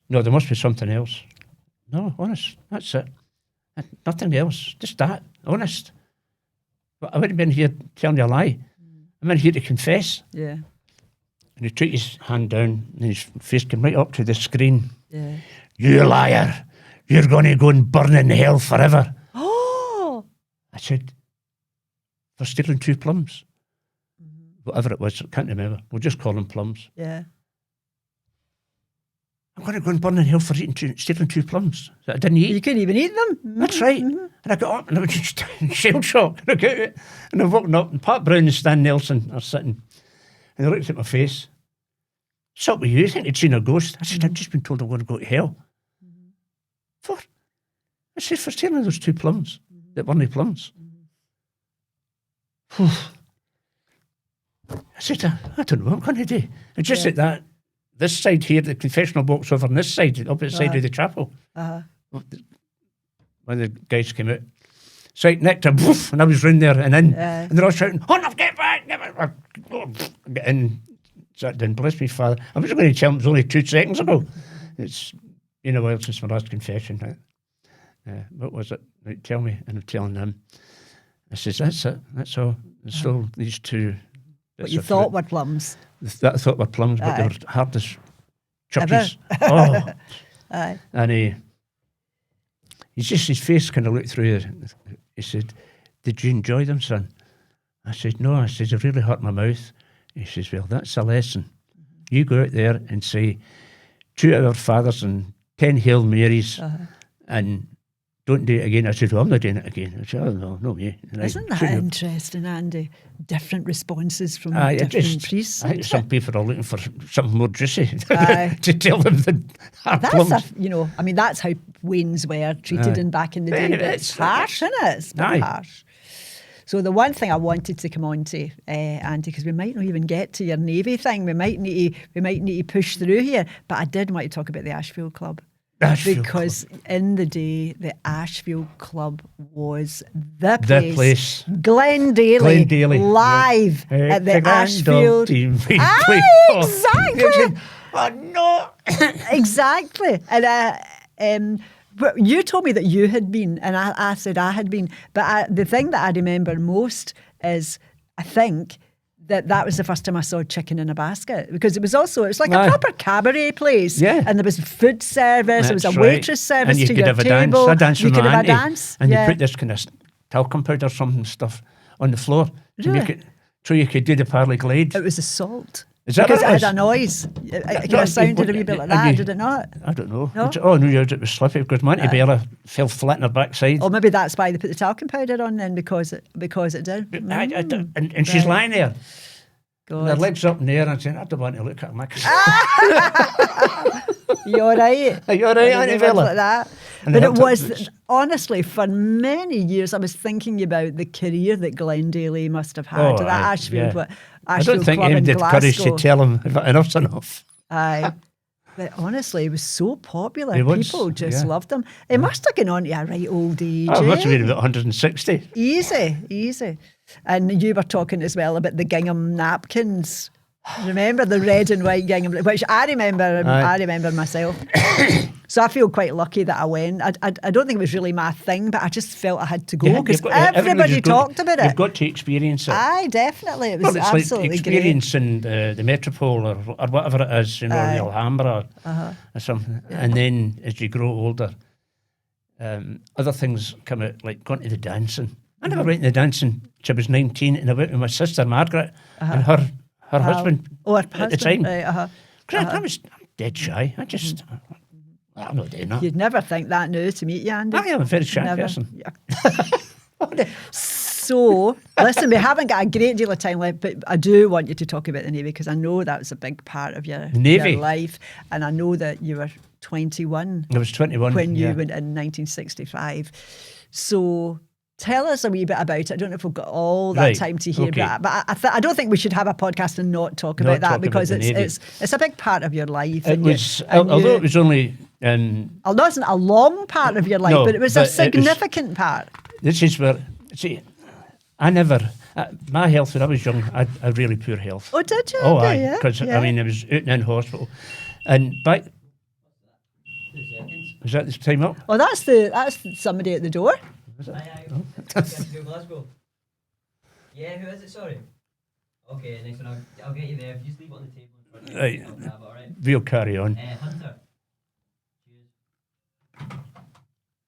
No, there must be something else. No, honest, that's it. Nothing else, just that, honest. But I wouldn't have been here telling you a lie. I'm in here to confess. Yeah. And he took his hand down and his face came right up to the screen. Yeah. You liar, you're going to go and burn in hell forever. Oh! I said, for stealing 2 plums. Whatever it was, I can't remember. We'll just call them plums. Yeah. I'm going to go and burn in hell for stealing 2 plums that I didn't eat. You couldn't even eat them? That's right. And I got up and I was just in shell shock. And I got out and I'm walking up and Pat Brown and Stan Nelson are sitting and they looked at my face. What's up with you? I think they'd seen a ghost. I said, I've just been told I'm going to go to hell. For? I said, for stealing those 2 plums that weren't plums. I said, I don't know what I'm going to do. And just at that, this side here, the confessional box over on this side, the opposite side of the chapel. When the guys came out, so I nicked him, and I was round there and in, and they're all shouting, "Hunter, get back! Get back!" Get in, sat down. Bless me, Father. I was going to tell him it was only 2 seconds ago. It's been a while since my last confession. What was it? Right, tell me, and I'm telling them. I says, "That's it. That's all. There's still these 2." What you thought were plums. That I thought were plums, but they were hard as chuppies. Oh. And his face kind of looked through it. He said, "Did you enjoy them, son?" I said, "No." I said, "They really hurt my mouth." He says, "Well, that's a lesson. You go out there and say 2 Our Fathers and 10 Hail Marys and don't do it again." I said, "Well, I'm not doing it again." I said, "Oh, no, no me." Isn't that interesting, Andy? Different responses from different priests. I think some people are looking for something more juicy to tell them the hard plums. That's how Waynes were treated in back in the day. It's harsh, isn't it? It's very harsh. So the one thing I wanted to come on to, Andy, because we might not even get to your Navy thing. We might need to push through here. But I did want to talk about the Ashfield Club. Because in the day, the Ashfield Club was the place. Glendale live at the Ashfield. Exactly. Oh, no. Exactly. And but you told me that you had been, and I said I had been. But the thing that I remember most is, I think, that was the first time I saw chicken in a basket, because it was like a proper cabaret place. Yeah. And there was food service, there was a waitress service to your table. A dance you could have a dance. And you put this kind of talcum powder or something stuff on the floor. Really? So you could do the parley glide. It was the salt. Is that because it had a noise. It kind of sounded a wee bit like that, did it not? I don't know. No? It was slippy because my Auntie Bella fell flat in her backside. Or maybe that's why they put the talcum powder on then, because it did. And she's lying there. God. Her legs up in the air and saying, "I don't want to look at her." You all right? Are you all right, Auntie Bella? Like that. But it was, honestly, for many years, I was thinking about the career that Glendale must have had. That Ashfield Club I don't think Club in did Glasgow. courage to tell him enough's enough. Aye. But honestly, it was so popular. People just loved them. It must have gone on to a right old age. It must have been about 160. Easy. And you were talking as well about the gingham napkins. Remember the red and white gingham, which I remember. I remember myself. So I feel quite lucky that I went. I don't think it was really my thing, but I just felt I had to go because everybody talked about it. You've got to experience it. Aye, definitely. It was absolutely like experiencing the Metropole or whatever it is, the Alhambra or something. Yeah. And then as you grow older, other things come out, like going to the dancing. I never went to the dancing till I was 19, and I went with my sister Margaret and her husband at the time. I'm dead shy. I'm not doing that. You'd never think that now to meet you, Andy. I am a very shy person. Yeah. So, listen, we haven't got a great deal of time left, but I do want you to talk about the Navy, because I know that was a big part of your life, and I know that you were 21. I was 21 when you went in 1965. So tell us a wee bit about it. I don't know if we've got all that time to hear about it, but I don't think we should have a podcast and not talk about that, because it's a big part of your life. It was, although it was only... although it's not a long part of your life, but it was a significant part. This is where... See, I never My health when I was young, I had really poor health. Oh, did you? Oh, Okay, aye, yeah, because yeah. I mean, I was out and in hospital, and back. 2 seconds. Is that this time up? Oh, that's somebody at the door. Aye. Get to go Glasgow. Yeah, who is it? Sorry. Okay, next one. I'll get you there. If you just leave it on the table in front of you, Right. I'll grab it, alright? We'll carry on. Is Hunter. Cheers.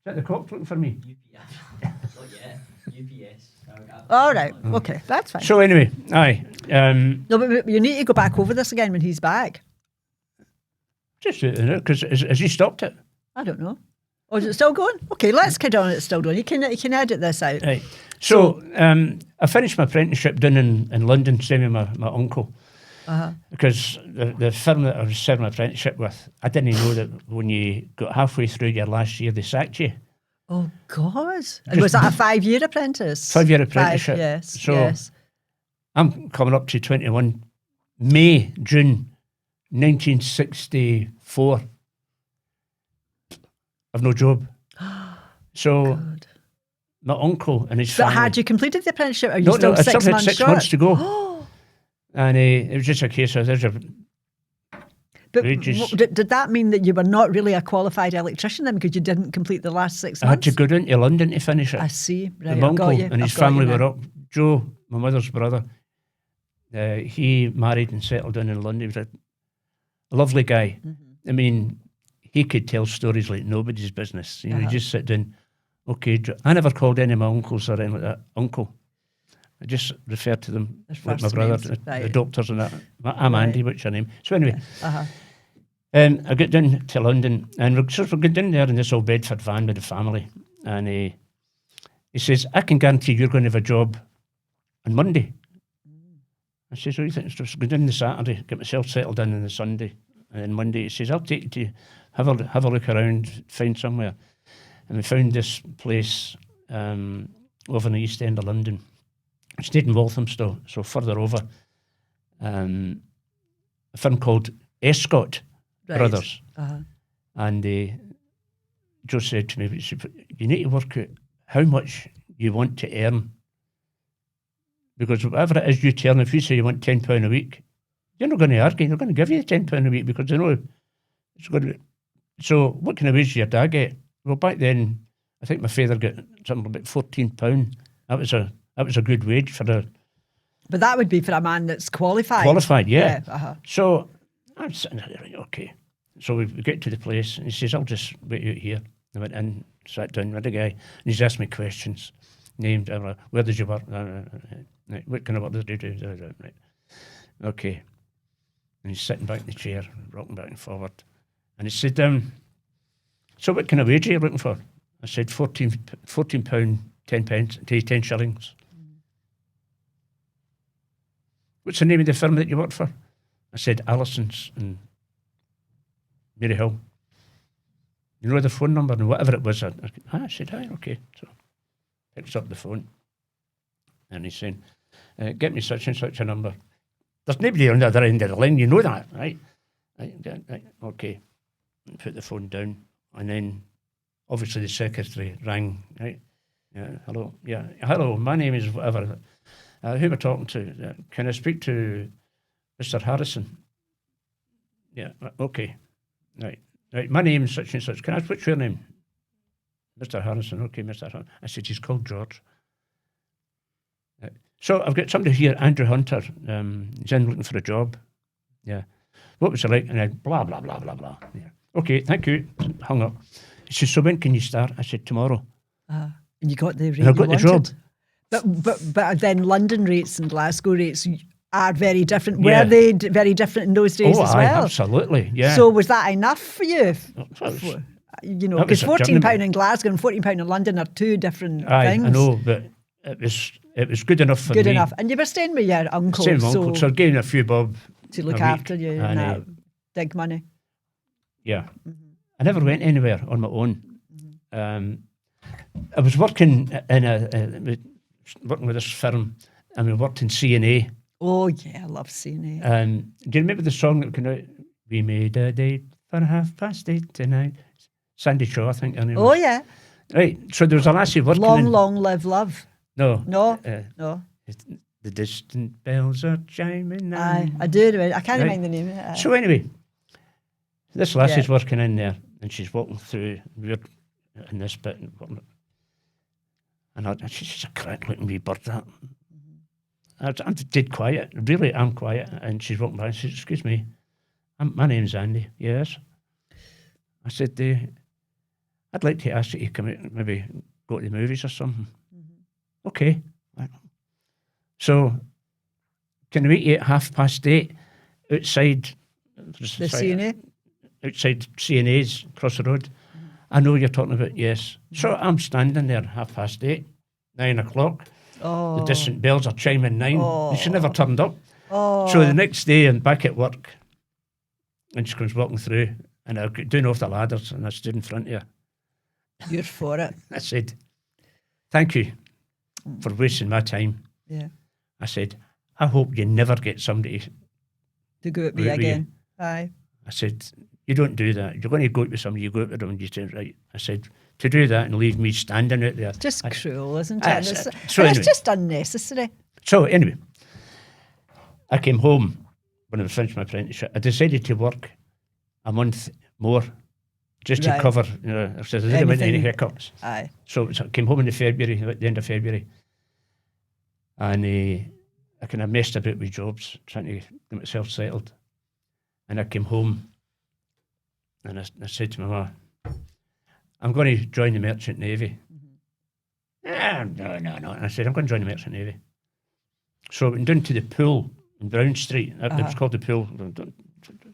that the clock looking for me? UPS. Not yet. UPS. All right. Okay, that's fine. So anyway, aye. No, but you need to go back over this again when he's back. Just because has he stopped it? I don't know. Oh, is it still going? Okay, let's carry on. It's still going. You can edit this out. Right. So I finished my apprenticeship down in London, same with my uncle. Because the firm that I was serving my apprenticeship with, I didn't know that when you got halfway through your last year, they sacked you. Oh, God. And was that a 5-year apprentice? 5-year apprenticeship. Yes, So yes. I'm coming up to 21, June 1964. I've no job. So God. my uncle and his But family. had you completed the apprenticeship? Or are you No, still I still 6 had months 6 short? months to go. And it was just a case of there's a But wages. did that mean that you were not really a qualified electrician then because you didn't complete the last 6 I had months? to go down to London to finish it. I see. Right, My I've got uncle you. and his I've got you family now. were up. Joe, my mother's brother, he married and settled down in London. He was a lovely guy. Mm-hmm. I mean, he could tell stories like nobody's business. You know, you just sit down. Okay, I never called any of my uncles or anything like that uncle. I just referred to them Their like my first brother, names, the right. doctors and that. I'm Right. Andy, what's your name? So anyway, Uh-huh. I got down to London and we're going down there in this old Bedford van with the family. And he says, I can guarantee you're going to have a job on Monday. I says, what do you think? So go down the Saturday, get myself settled in on the Sunday. And then Monday he says, I'll take you to have a look around, find somewhere. And we found this place over in the East End of London. I stayed in Walthamstow, so further over. A firm called Escott Right. Brothers. Uh-huh. And Joe said to me, he said, you need to work out how much you want to earn. Because whatever it is you tell them, if you say you want £10 a week, you're not going to argue. They're going to give you £10 a week because they know it's going to be. So what kind of wage did your dad get? Well, back then, I think my father got something about £14. That was a good wage for a But that would be for a man that's qualified. qualified, yeah. Uh-huh. So I'm sitting there, right, okay. So we get to the place, and he says, I'll just wait out here. I went in, sat down with the guy, and he's asked me questions. Named, where did you work? Right, what kind of work did you do? Right. Okay. And he's sitting back in the chair, rocking back and forward. And he said, so what kind of wage are you looking for? I said, £14, 10 pence, 10 shillings. What's the name of the firm that you work for? I said, Allison's in Maryhill. You know the phone number and whatever it was. I said, hi, okay. So picks up the phone and he's saying, get me such and such a number. There's nobody on the other end of the line, you know that, right? Right, okay. Put the phone down and then obviously the secretary rang, right? Yeah, hello, hello, my name is whatever. Who am I talking to? Can I speak to Mr. Harrison? Yeah, okay. Right. My name is such and such. Can I put your name? Mr. Harrison. Okay, Mr. Harrison. I said, he's called George. Right. So I've got somebody here, Andrew Hunter. He's in looking for a job. Yeah. What was it like? And I blah, blah, blah, blah, blah. Yeah. Okay, thank you. Hung up. He said, so when can you start? I said, tomorrow. And you got the rate And I got you the wanted. job. But then London rates and Glasgow rates are very different. Yeah. Were they very different in those days as aye, well? absolutely, yeah. So was that enough for you? You know, that was because a £14 journeyman. in Glasgow and £14 in London are two different Aye, things. I know, but it was good enough for me. Good enough. And you were staying with your uncle, Same uncle, so getting a few bob to look a week, after you and and, that big money. yeah. I never went anywhere on my own. I was working working with this firm, and we worked in C&A. Oh, yeah, I love seeing it. Do you remember the song that came out? We made a date for 8:30 tonight. Sandy Shaw, I think her name Oh, was. yeah. Right, so there was a lassie working Long, in... long live love. No. No, Uh, no. The distant bells are chiming now. Aye, I do remember. I can't Right. remember the name of it. Aye. So anyway, this lassie's Yeah. working in there, and she's walking through. We're in this bit, and she's a crack-looking wee bird. That I'm dead quiet. Really, I'm quiet. And she's walking by. And she says, "Excuse me, my name's Andy." Yes. I said, "I'd like to ask you to come out, maybe go to the movies or something." Okay. So, can we meet you at 8:30 outside The CNA? outside CNA's across the road? I know you're talking about, yes. So I'm standing there 8:30, 9 o'clock. Oh. The distant bells are chiming 9. And she never turned up. Oh. So the next day I'm back at work and she comes walking through and I'm doing off the ladders and I stood in front of her. You're for it. I said, "Thank you for wasting my time." Yeah. I said, "I hope you never get somebody." To go at me Right with again. Aye. I said, "You don't do that. You're going to go out with somebody, you go out with them and you say, right." I said, "To do that and leave me standing out there." Just cruel, isn't it? Aye, And it's, so and anyway. it's just unnecessary. So anyway, I came home when I finished my apprenticeship. I decided to work a month more just to Right. cover, if there's any Anything. hiccups. Aye. So I came home in February, at the end of February, and I kind of messed about with jobs, trying to get myself settled. And I came home and I said to my mum, "I'm going to join the Merchant Navy." No. And I said, "I'm going to join the Merchant Navy." So I went down to the pool in Brown Street. It was called the pool.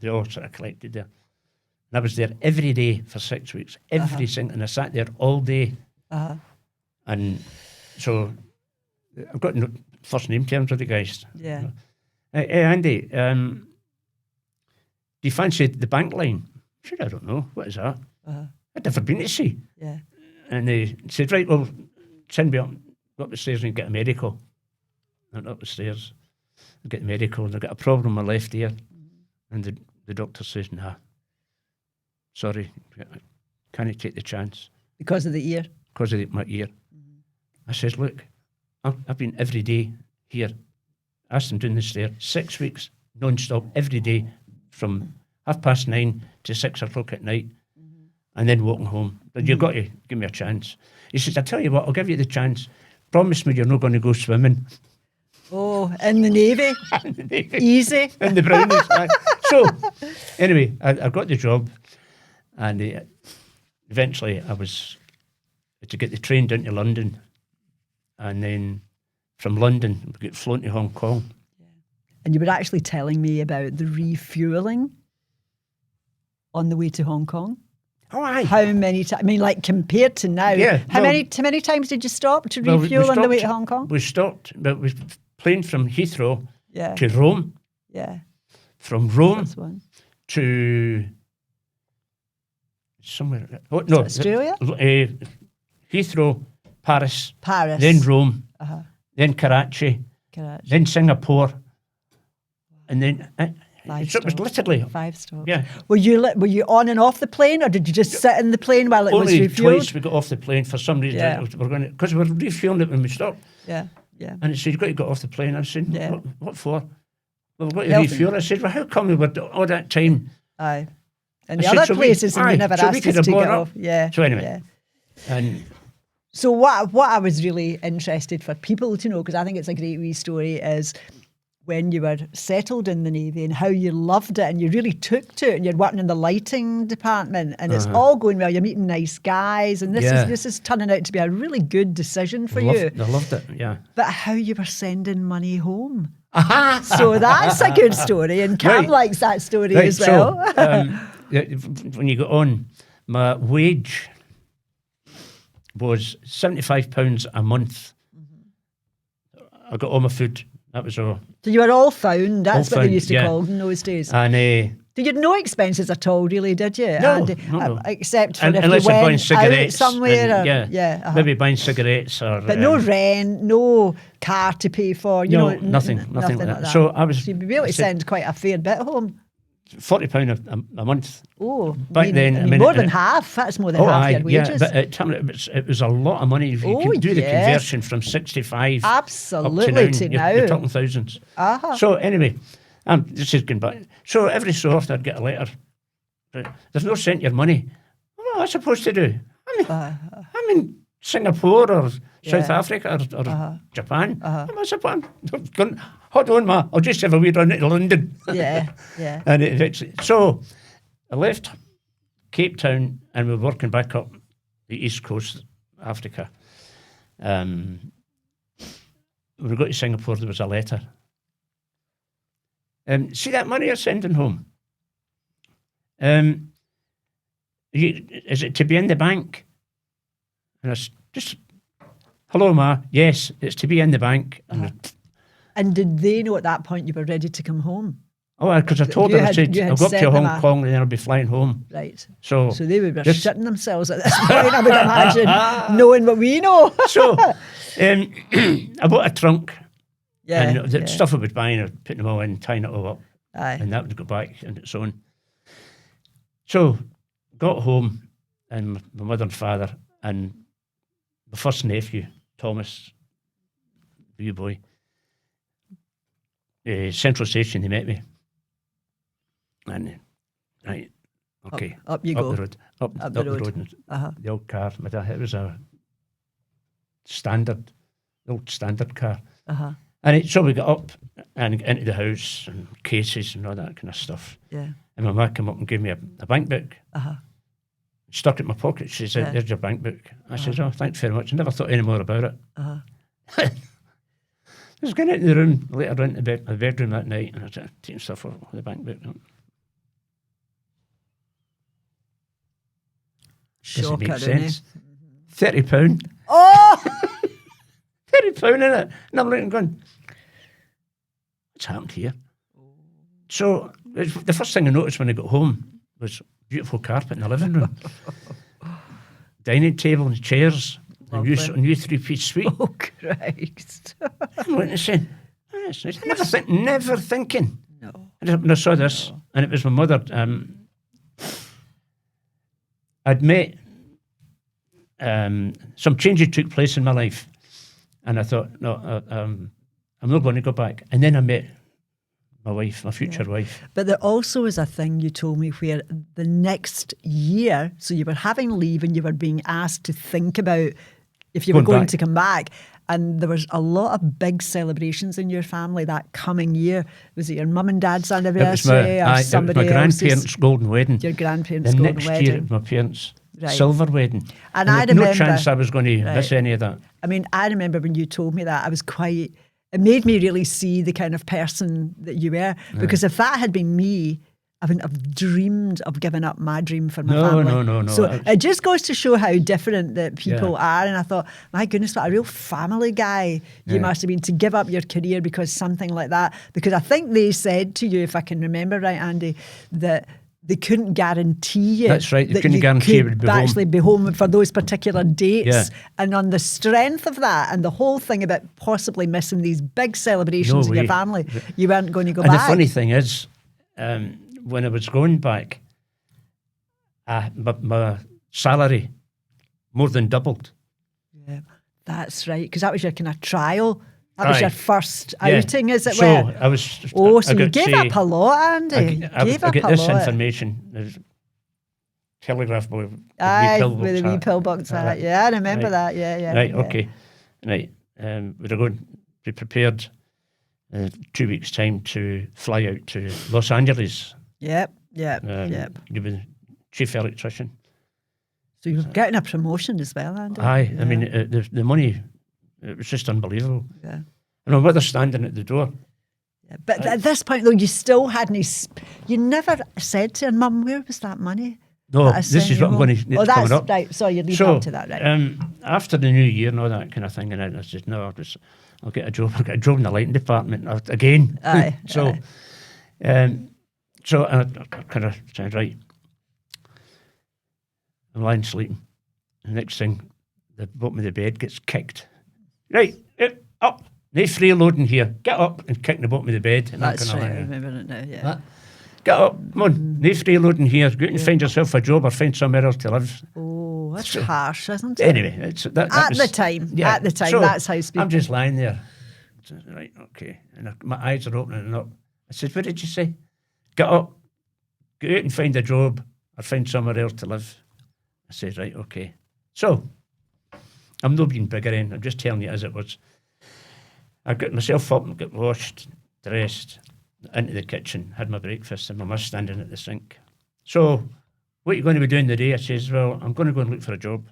They all sort of collected there. And I was there every day for 6 weeks, every single, and I sat there all day. And so I've got first name terms with the guys. Yeah. Hey, Andy, do you fancy the bank line? I said, "I don't know. What is that?" I'd never been to sea. Yeah. And they said, "Right, well, send me up, go up the stairs and get a medical." I went up the stairs, I get the medical, and I got a problem with my left ear. And the doctor says, "Nah, sorry, can't take the chance Because of the ear. because of my ear." I says, "Look, I've been every day here." Asked them down the stair, 6 weeks, non-stop, every day, from 9:30 to 6 o'clock at night, and then walking home. But you've got to give me a chance. He says, "I tell you what, I'll give you the chance. Promise me you're not going to go swimming." Oh, in the Navy. In the Navy. Easy. In the brownies. Aye. So, anyway, I got the job, and eventually I was to get the train down to London, and then from London we got flown to Hong Kong. And you were actually telling me about the refuelling on the way to Hong Kong. Oh, aye. How many times? I mean, like compared to now. Yeah, How well- many times did you stop to Well, refuel on the way to stopped- Hong Kong? We stopped, but we plane from Heathrow Yeah. to Rome, Yeah. from Rome That's one. to somewhere. Oh, no, Australia? Heathrow, Paris, Paris. then Rome, Uh-huh. then Karachi, Karachi. then Singapore, and then Five so it was stops. literally 5 stops. yeah. Were you on and off the plane, or did you just sit in the plane while it was Only refueled? twice we got off the plane for some reason. Yeah. We're going because we were refueling it when we stopped, Yeah. Yeah. and it said you've got to get off the plane. I said, Yeah. what for? Well, we've got to Health- refuel. I said, well, how come we were all that time? Aye. And I the said, other so we- places, and aye, you never so we asked could us have to bought get up. off. Yeah. So anyway. Yeah. And So what I was really interested for people to know, because I think it's a great wee story, is when you were settled in the Navy and how you loved it and you really took to it, and you're working in the lighting department and it's all going well. You're meeting nice guys, and Yeah. this is turning out to be a really good decision for I you. loved it. Yeah. But how you were sending money home. So that's a good story, and Cam Right. likes that story Right. as well. So when you got on, my wage was £75 a month. I got all my food. That was all. So you were all found. That's All what they found, used to yeah. call them in those days. And Did you have no expenses at all, really, did you? No, Andy? no. Except for and if unless you I'm buying went cigarettes, out somewhere. and, or, yeah, uh-huh. maybe buying cigarettes or. But no rent, no car to pay for. You No, know, nothing like that. So I was. So you'd be able I to said, send quite a fair bit home. £40 a month. Oh, Back then, more than half. That's more than half your wages. Yeah, but it was a lot of money. If you could do the conversion from 65 absolutely up to now. You're talking thousands. So anyway, this is going back. So every so often I'd get a letter. There's no sent your money. What am I supposed to do? I'm in Singapore or South Africa or Japan. Am I supposed to? Hold on, ma. I'll just have a wee run to London. Yeah. And so I left Cape Town and we were working back up the east coast, Africa. When we got to Singapore, there was a letter. See that money you're sending home? Is it to be in the bank? And I just, hello, ma. Yes, it's to be in the bank. And did they know at that point you were ready to come home? Oh, because I told them, I said, I'll go up to Hong Kong and then I'll be flying home. Right. So they would be shitting themselves at this point, I would imagine, knowing what we know. So I bought a trunk. Yeah. And the stuff I was buying, I was putting them all in, tying it all up. Aye. And that would go back on its own. So got home and my mother and father and my first nephew, Thomas, wee boy, Central Station, they met me. And, right, okay. Up you go. The road. Up the road. And the old car. It was a old standard car. And so we got up and into the house and cases and all that kind of stuff. Yeah. And my ma came up and gave me a bank book. Stuck it in my pocket. She said, "Here's your bank book." I said, "Oh, thanks very much." I never thought any more about it. I was going into the room later into my bedroom that night, and I was taking stuff off the bank book. Doesn't make sense. £30. Oh! £30 in it. And I'm looking going, what's happened here? So the first thing I noticed when I got home was beautiful carpet in the living room. Dining table and chairs. A new 3-piece suite. Oh, Christ. I'm looking and saying, oh, that's nice. Never thinking. No. And I saw this, and it was my mother. I'd met, some changes took place in my life, and I thought, no, I'm not going to go back. And then I met my wife, my future wife. But there also is a thing you told me where the next year, so you were having leave and you were being asked to think about if you were going to come back. And there was a lot of big celebrations in your family that coming year. Was it your mum and dad's anniversary or somebody else's? My grandparents' golden wedding. Your grandparents' golden wedding. The next year, it was my parents' silver wedding. And I remember, no chance I was going to miss any of that. I mean, I remember when you told me that, I was quite... It made me really see the kind of person that you were. Because if that had been me, I wouldn't have dreamed of giving up my dream for my family. No. So it just goes to show how different that people are. And I thought, my goodness, what a real family guy you must have been to give up your career because something like that. Because I think they said to you, if I can remember right, Andy, that they couldn't guarantee you. That's right. They that couldn't you guarantee you would could actually be home for those particular dates. Yeah. And on the strength of that and the whole thing about possibly missing these big celebrations in your family, you weren't going to go back. And the funny thing is, when I was going back, my salary more than doubled. Yeah, that's right. Because that was your kind of trial. That was your first outing, as it so were. I was. Oh, so you gave up a lot, Andy. I get this information. There's telegraph boy. With the wee pillbox hat. Yeah, I remember that. Yeah. Right. Okay. Right. We're going to be prepared. 2 weeks' time to fly out to Los Angeles. Yep. You were the chief electrician. So you were getting a promotion as well, Andy. Aye. I mean, the money. It was just unbelievable. Yeah. And my mother standing at the door. Yeah, but at this point, though, you still hadn't... You never said to her, Mum, where was that money? No, this is what I'm going to... that's up. Right. So you're leading up to that, right? After the new year and all that kind of thing, and I said, no, I'll get a job. I'll get a job in the lighting department again. Aye. So I kind of said, right, I'm lying sleeping. The next thing, the bottom of the bed gets kicked. Right, up. No free loading here. Get up and kick the bottom of the bed. And That's right, I remember it now, yeah. Get up, come on. No freeloading here. Go out and find yourself a job or find somewhere else to live. Oh, that's harsh, isn't it? Anyway, that At was, the time, So that's how speaking. I'm just lying there. Right, okay. And my eyes are opening up. I said, what did you say? Get up, go out and find a job or find somewhere else to live. I said, right, okay. So, I'm not being biggering, I'm just telling you as it was. I got myself up and got washed, dressed, into the kitchen, had my breakfast and my mum standing at the sink. So, what are you going to be doing today? I says, well, I'm going to go and look for a job.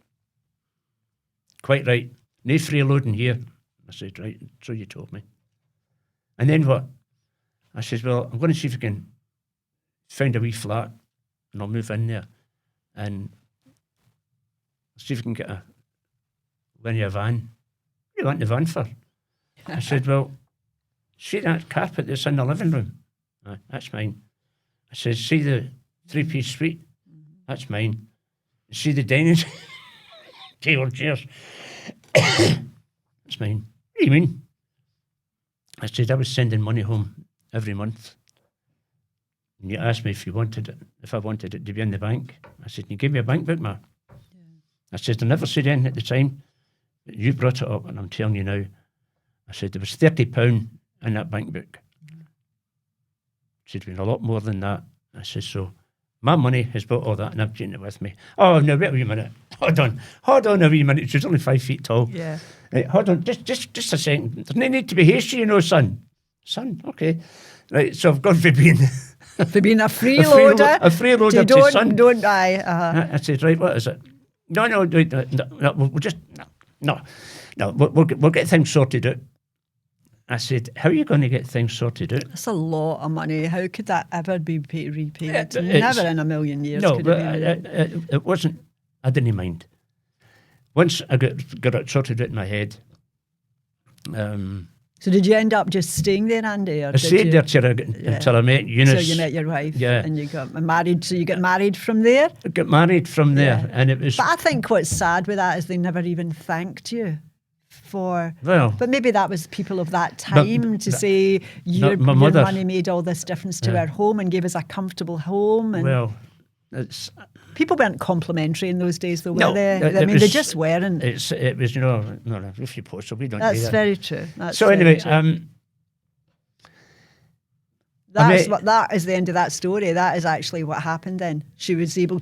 Quite right. No freeloading here. I said, right, so you told me. And then what? I says, well, I'm going to see if I can find a wee flat and I'll move in there and see if I can get a linear van. What do you want the van for? I said, well, see that carpet that's in the living room? That's mine. I said, see the three-piece suite? That's mine. See the dining table chairs? That's mine. What do you mean? I said, I was sending money home every month. And you asked me if I wanted it to be in the bank. I said, can you give me a bank book, ma? Yeah. I said, I never said anything at the time. But you brought it up and I'm telling you now. I said, there was £30 in that bank book. She'd been a lot more than that. I said, so my money has bought all that and I've taken it with me. Oh, no, wait a wee minute. Hold on a wee minute. She's only 5 feet tall. Yeah. Right, hold on, just a second. There's no need to be hasty, you know, son. Son, okay. Right, so I've gone for being... For being a freeloader. A freeloader to son. Don't die. Uh-huh. I said, right, what is it? No, we'll just... No, we'll get things sorted out. I said, how are you going to get things sorted out? That's a lot of money. How could that ever be repaid? Yeah, Never in a million years. No, could but it wasn't... I didn't mind. Once I got it sorted out in my head... so did you end up just staying there, Andy? Or I stayed there until I met Eunice. So you met your wife, yeah, and you got married. So you got married from there. I got married from there, Yeah. and it was. But I think what's sad with that is they never even thanked you for. Well, but maybe that was people of that time to say your mother, money made all this difference to our home and gave us a comfortable home. And well, it's. People weren't complimentary in those days, though, No, were they? it I mean, was, they just weren't. It was, no, if you post, so we don't do That's that. very true. That's so very anyway, true. That is the end of that story. That is actually what happened then. You were able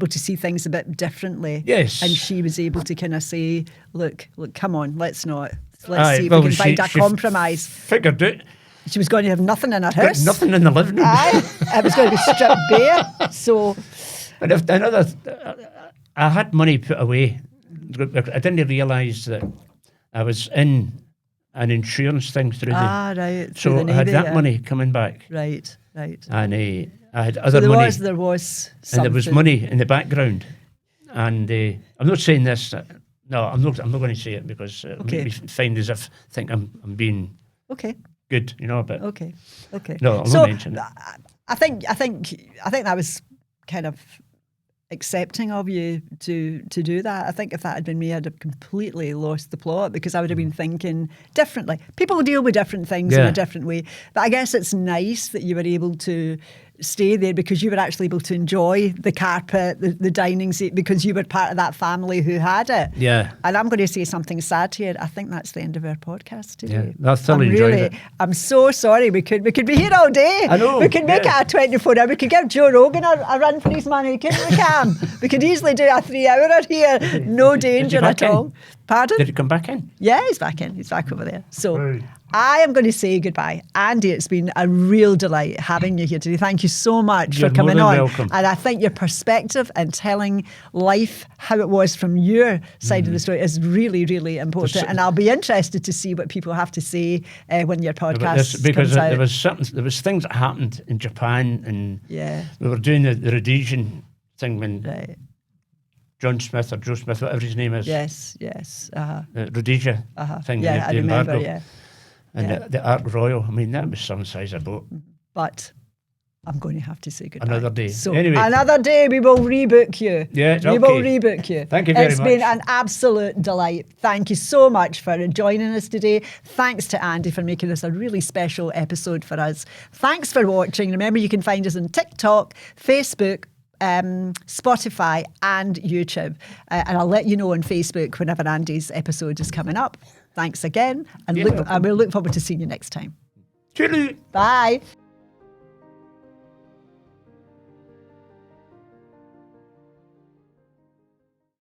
to see things a bit differently. Yes. And she was able to kind of say, look, come on, let's see if we can find a compromise. Figured out. She was going to have nothing in her house. Nothing in the living room. It was going to be stripped bare. So, and if I had money put away. I didn't realise that I was in an insurance thing through right. So the Navy, I had that money coming back. Right. And I had other money. There was something. And there was money in the background. And I'm not saying this. No, I'm not going to say it because it'll make me find as if I think I'm being good, you know. But okay. No, I'm not mentioning it. I think that was kind of accepting of you to do that. I think if that had been me, I'd have completely lost the plot because I would have been thinking differently. People deal with different things in a different way. But I guess it's nice that you were able to stay there because you were actually able to enjoy the carpet, the dining seat, because you were part of that family who had it. Yeah. And I'm going to say something sad here. I think that's the end of our podcast today. Yeah, I thoroughly enjoyed it. I'm so sorry. We could be here all day. I know. We could make it a 24 hour. We could give Joe Rogan a run for his money, couldn't we, Cam? We could easily do a 3 hour here. No danger at all. Pardon? Did he come back in? Yeah, he's back in. He's back over there. So right. I am going to say goodbye. Andy, it's been a real delight having you here today. Thank you so much for coming on. Welcome. And I think your perspective and telling life how it was from your side of the story is really, really important. And I'll be interested to see what people have to say when your podcast because comes out. there was things that happened in Japan, and we were doing the Rhodesian thing when John Smith or Joe Smith, whatever his name is. Yes. The Rhodesia thing. Yeah, I remember, And the Ark Royal, I mean, that was some size of boat. But I'm going to have to say goodbye. Another day. So Anyway. another day we will rebook you. Yeah, we will rebook you. Thank you very It's much. been an absolute delight. Thank you so much for joining us today. Thanks to Andy for making this a really special episode for us. Thanks for watching. Remember, you can find us on TikTok, Facebook, Spotify and YouTube. And I'll let you know on Facebook whenever Andy's episode is coming up. Thanks again. And we'll look forward to seeing you next time. Toodaloo. Bye.